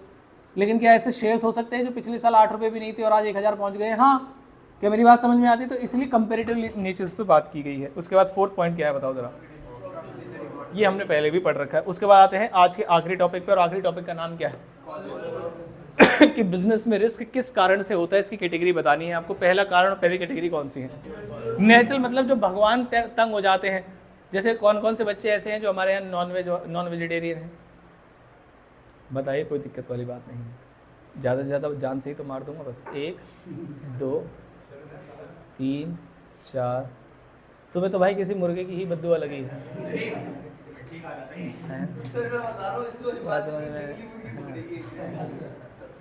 लेकिन क्या ऐसे शेयर्स हो सकते हैं जो पिछले साल 8 रुपये भी नहीं थे और आज 1,000 पहुंच गए? हाँ, क्या मेरी बात समझ में आती है? तो इसलिए कंपेरेटिव नेचर्स पे बात की गई है। उसके बाद फोर्थ पॉइंट क्या है बताओ जरा, ये हमने पहले भी पढ़ रखा है। उसके बाद आते हैं आज के आखिरी टॉपिक पे, और आखिरी टॉपिक का नाम क्या है कि बिजनेस में रिस्क किस कारण से होता है, इसकी कैटेगरी बतानी है आपको। पहला कारण और पहली कैटेगरी कौन सी है? नेचुरल, मतलब जो भगवान तंग हो जाते हैं। जैसे कौन कौन से बच्चे ऐसे हैं जो हमारे यहाँ नॉन वेजिटेरियन हैं, बताइए, कोई दिक्कत वाली बात नहीं है। ज़्यादा से ज़्यादा जान से ही तो मार दूंगा बस। 1 2 3 4, तुम्हें तो भाई किसी मुर्गे की ही बद्दुआ लगी है।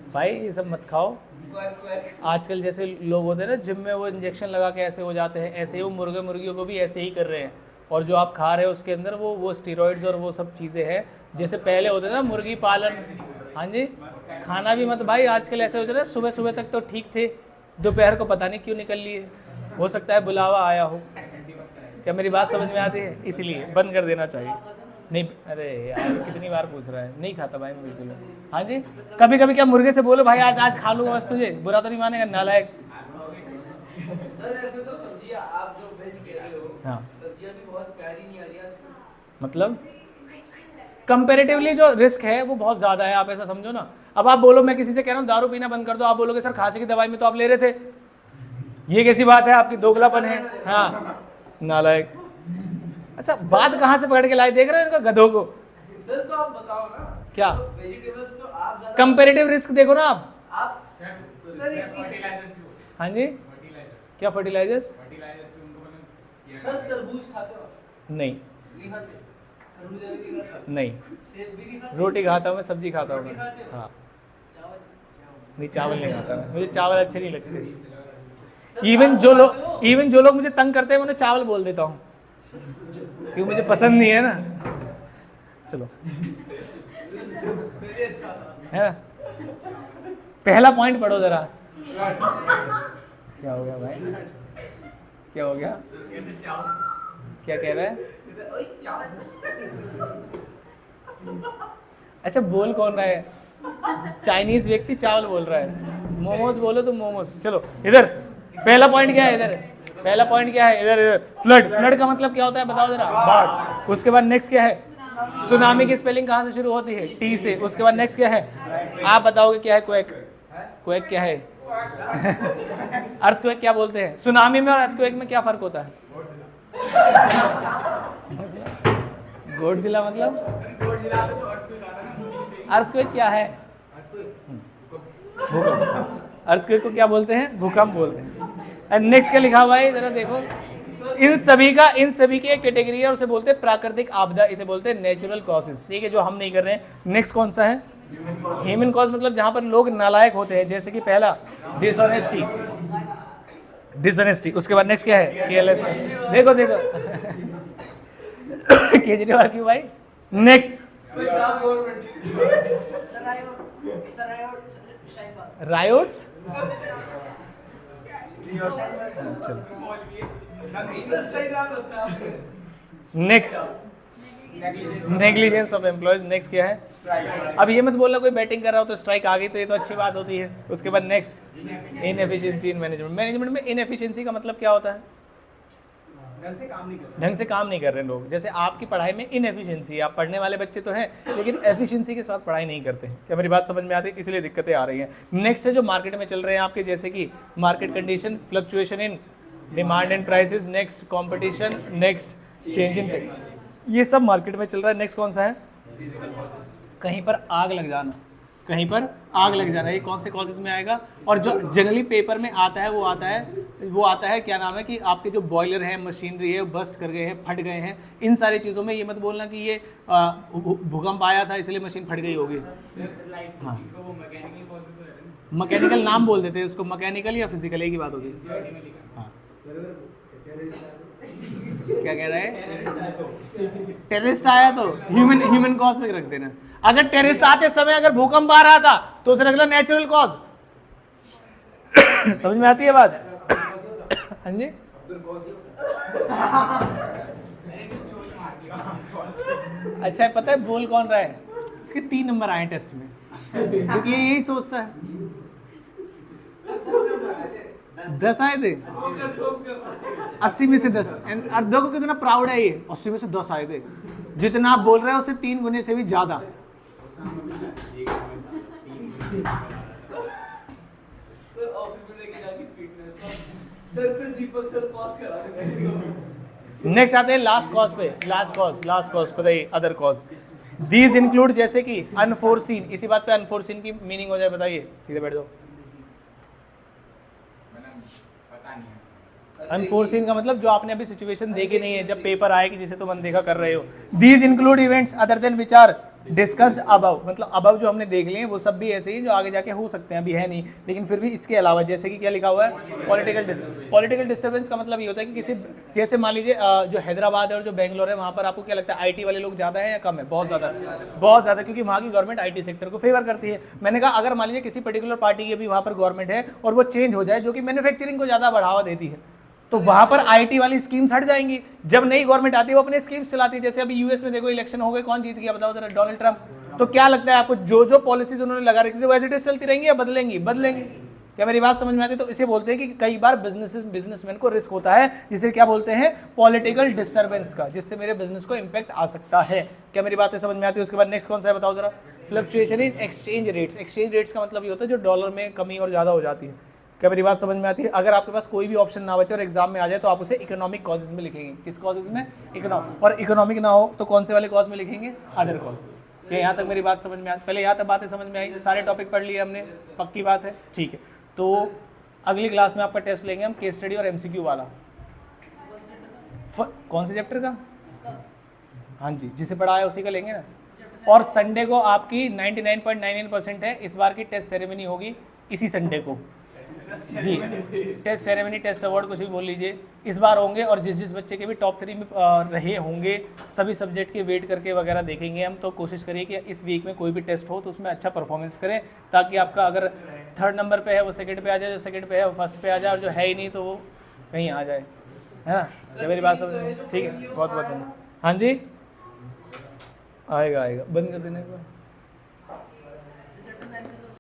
भाई ये सब मत खाओ। आजकल जैसे लोग होते हैं ना जिम में, वो इंजेक्शन लगा के ऐसे हो जाते हैं, ऐसे ही वो मुर्गियों को भी ऐसे ही कर रहे हैं। और जो आप खा रहे हो उसके अंदर वो स्टीरॉइड्स और वो सब चीज़ें हैं। जैसे पहले होते थे ना मुर्गी पालन, हाँ जी, खाना भी मत भाई। आजकल ऐसे हो जाता है, सुबह सुबह तक तो ठीक थे, दोपहर को पता नहीं क्यों निकल लिए, हो सकता है बुलावा आया हो। क्या मेरी बात समझ में आती है? इसलिए बंद कर देना चाहिए। नहीं, अरे यार कितनी बार पूछ रहा है, नहीं खाता भाई मैं बिल्कुल। हाँ जी, कभी कभी क्या मुर्गे से बोलो भाई आज खा लूँगा बस, तुझे बुरा तो नहीं मानेगा, नालायक। सर ऐसे तो सब्जियां, आप जो वेज कह रहे हो, हाँ, सब्जियां भी बहुत प्यारी नहीं आ रही आजकल। मतलब कंपैरेटिवली जो रिस्क है वो बहुत ज़्यादा है, आप ऐसा समझो ना। अब आप बोलो, मैं किसी से कह रहा हूँ दारू पीना बंद कर दो, आप बोलोगे सर खांसी की दवाई में तो आप ले रहे थे। ये कैसी बात है, आपकी दोगलापन है। हाँ, नालायक। अच्छा, बात कहाँ से पकड़ के लाए, देख रहे हो इनका गधों को। सर तो आप बताओ ना, क्या वेजिटेबल्स तो आप ज्यादा कंपैरेटिव रिस्क देखो ना आप सर हाँ जी, क्या फर्टिलाइजर्स? सर तरबूज खाते हो? नहीं नहीं खाते? खरबूजा भी नहीं खाते? नहीं, सेब भी नहीं खाते? रोटी खाता हूँ मैं, सब्जी खाता हूँ मैं। हाँ, नहीं चावल नहीं खाता मैं, मुझे चावल अच्छे नहीं लगते। इवन जो लोग मुझे तंग करते हैं मैं उन्हें चावल बोल देता हूँ, क्योंकि मुझे पसंद नहीं है ना। चलो, है ना। पहला पॉइंट पढ़ो जरा। क्या हो गया भाई, क्या हो गया, क्या कह रहा है? अच्छा बोल कौन रहा है? चाइनीज व्यक्ति चावल बोल रहा है। मोमोज बोलो तो मोमोज। चलो इधर पहला पॉइंट क्या है, इधर पहला पॉइंट क्या है, इधर इधर फ्लड। फ्लड का मतलब क्या होता है बताओ जरा? बाढ़। उसके बाद नेक्स्ट क्या है? सुनामी की स्पेलिंग कहाँ से शुरू होती है? टी से। उसके बाद नेक्स्ट क्या है? आप बताओगे क्या है? क्वेक। क्वेक क्या है? अर्थक्वेक क्या बोलते हैं? सुनामी में और अर्थक्वेक में क्या फर्क होता है? गोडजिला मतलब? अर्थक्वेक क्या है? भूकंप। अर्थक्वेक को क्या बोलते हैं? भूकंप बोलते हैं। नेक्स्ट क्या लिखा हुआ है जरा देखो। इन सभी की एक कैटेगरी है और उसे बोलते हैं प्राकृतिक आपदा, इसे बोलते हैं नेचुरल कॉजेस। ठीक है, जो हम नहीं कर रहे हैं। नेक्स्ट कौन सा है? ह्यूमन कॉज, मतलब जहां पर लोग नालायक होते हैं, जैसे कि पहला डिसऑनेस्टी, डिसऑनेस्टी। उसके बाद नेक्स्ट क्या है? केयरलेस। देखो देखो केजरीवाल क्यों भाई? Next riots. Next negligence of employees. Next क्या है? अब ये मत बोलना कोई बैटिंग कर रहा हो तो स्ट्राइक आ गई तो ये तो अच्छी बात होती है। उसके बाद next inefficiency in management. Management में इनएफिशिएंसी का मतलब क्या होता है? ढंग से काम नहीं कर रहे लोग। जैसे आपकी पढ़ाई में इनएफिशिएंसी, आप पढ़ने वाले बच्चे तो हैं लेकिन एफिशिएंसी के साथ पढ़ाई नहीं करते हैं। क्या मेरी बात समझ में आती है? इसलिए दिक्कतें आ रही हैं। नेक्स्ट है जो मार्केट में चल रहे हैं आपके, जैसे कि market condition, fluctuation in demand and prices, next competition, next change in tech, ये सब मार्केट में चल रहा है। नेक्स्ट कौन सा है? कहीं पर आग लग जाना, कहीं पर आग लग जाना, ये कौन से कॉजेज में आएगा? और जो जनरली पेपर में आता है वो आता है क्या नाम है कि आपके जो बॉयलर है, मशीनरी है, बस्ट कर गए हैं, फट गए हैं। इन सारी चीज़ों में ये मत बोलना कि ये भूकंप आया था इसलिए मशीन फट गई होगी। हाँ, मैकेनिकल नाम बोल देते हैं उसको, मैकेनिकल या फिजिकल एक ही बात होगी। हाँ, क्या कह रहे हैं? टेररिस्ट आया तो ह्यूमन कॉज पे रख देना। अगर टेररिस्ट आते समय अगर भूकंप आ रहा था तो उसे रख लो नेचुरल कॉज। समझ में आती है बात? हाँ जी। अच्छा पता है बोल कौन रहा है? इसके 3 नंबर आए टेस्ट में क्योंकि ये यही सोचता है। 10 आए थे, 80 में से 10। और देखो कितना प्राउड है ये, 80 में से 10 आए थे। जितना आप बोल रहे हो उससे 3 गुने से भी ज्यादा। नेक्स्ट आते हैं लास्ट कॉज पे। लास्ट कॉज बताइए, अदर कॉज। दीज इंक्लूड, जैसे कि अनफोर्सीन। इसी बात पे अनफोर्सीन की मीनिंग हो जाए बताइए, सीधे बैठ जाओ। अनफोर्सीन का मतलब जो आपने अभी सिचुएशन देखी नहीं है, जब पेपर आएगी जिसे तुम अनदेखा कर रहे हो। These include events other than which are discussed above, मतलब अबव जो हमने देख लिए वो सब भी ऐसे ही जो आगे जाके हो सकते हैं, अभी है नहीं लेकिन फिर भी इसके अलावा, जैसे कि क्या लिखा हुआ है? पॉलिटिकल डिस्टर्बेंस का मतलब ये होता है कि किसी, जैसे मान लीजिए जो हैदराबाद है और जो बेंगलोर है, वहाँ पर आपको क्या लगता है आईटी वाले लोग ज़्यादा है या कम है? बहुत ज़्यादा, क्योंकि वहाँ की गवर्नमेंट आईटी सेक्टर को फेवर करती है। मैंने कहा अगर मान लीजिए किसी पर्टिकुलर पार्टी की भी वहाँ पर गवर्नमेंट है और वो चेंज हो जाए जो कि मैन्युफैक्चरिंग को ज़्यादा बढ़ावा देती है, तो वहां पर आईटी वाली स्कीम्स हट जाएंगी। जब नई गवर्नमेंट आती है वो अपने स्कीम्स चलाती है। जैसे अभी यूएस में देखो इलेक्शन हो गए, कौन जीत गया बताओ जरा? Donald Trump. तो क्या लगता है आपको जो पॉलिसीज उन्होंने लगा रखी थी वो एज इट इज चलती रहेंगी या बदलेंगी? क्या मेरी बात समझ में आती है? तो इसे बोलते हैं कि कई बार बिजनेसमैन को रिस्क होता है, जिसे क्या बोलते हैं? पॉलिटिकल डिस्टर्बेंस का, जिससे मेरे बिजनेस को इंपैक्ट आ सकता है। क्या मेरी बातें समझ में आती है? उसके बाद नेक्स्ट कौन सा है बताओ जरा? Fluctuation in exchange rates. Exchange rates का मतलब ये होता है जो डॉलर में कमी और ज्यादा हो जाती है। क्या मेरी बात समझ में आती है? अगर आपके पास कोई भी ऑप्शन ना बचे और एग्जाम में आ जाए तो आप उसे इकोनॉमिक कॉजेज में लिखेंगे। किस कॉजेज में? इकोनॉमिक। और इकोनॉमिक ना हो तो कौन से वाले कॉज में लिखेंगे? Other cause. क्या यहाँ तक मेरी बात समझ में आती? पहले यहाँ तक बातें समझ में आई? सारे टॉपिक पढ़ लिए हमने, पक्की बात है? ठीक है, तो अगली क्लास में आपका टेस्ट लेंगे हम केस स्टडी और एमसीक्यू वाला। कौन से चैप्टर का? हाँ जी, जिसे पढ़ा है उसी का लेंगे ना। और संडे को आपकी 99.99% है इस बार की टेस्ट सेरेमनी होगी इसी संडे को जी। टेस्ट सेरेमनी, टेस्ट अवार्ड, कुछ भी बोल लीजिए, इस बार होंगे। और जिस बच्चे के भी टॉप 3 में रहे होंगे सभी सब्जेक्ट के वेट करके वगैरह देखेंगे हम। तो कोशिश करिए कि इस वीक में कोई भी टेस्ट हो तो उसमें अच्छा परफॉर्मेंस करें, ताकि आपका अगर थर्ड नंबर पे है वो सेकंड पे आ जाए, जो सेकंड पे है वो फर्स्ट पे आ जाए, और जो है ही नहीं तो वो कहीं आ जाए, है ना? क्या मेरी बात समझ में? ठीक है, बहुत बहुत धन्यवाद। हाँ जी, आएगा आएगा, बंद कर देने को।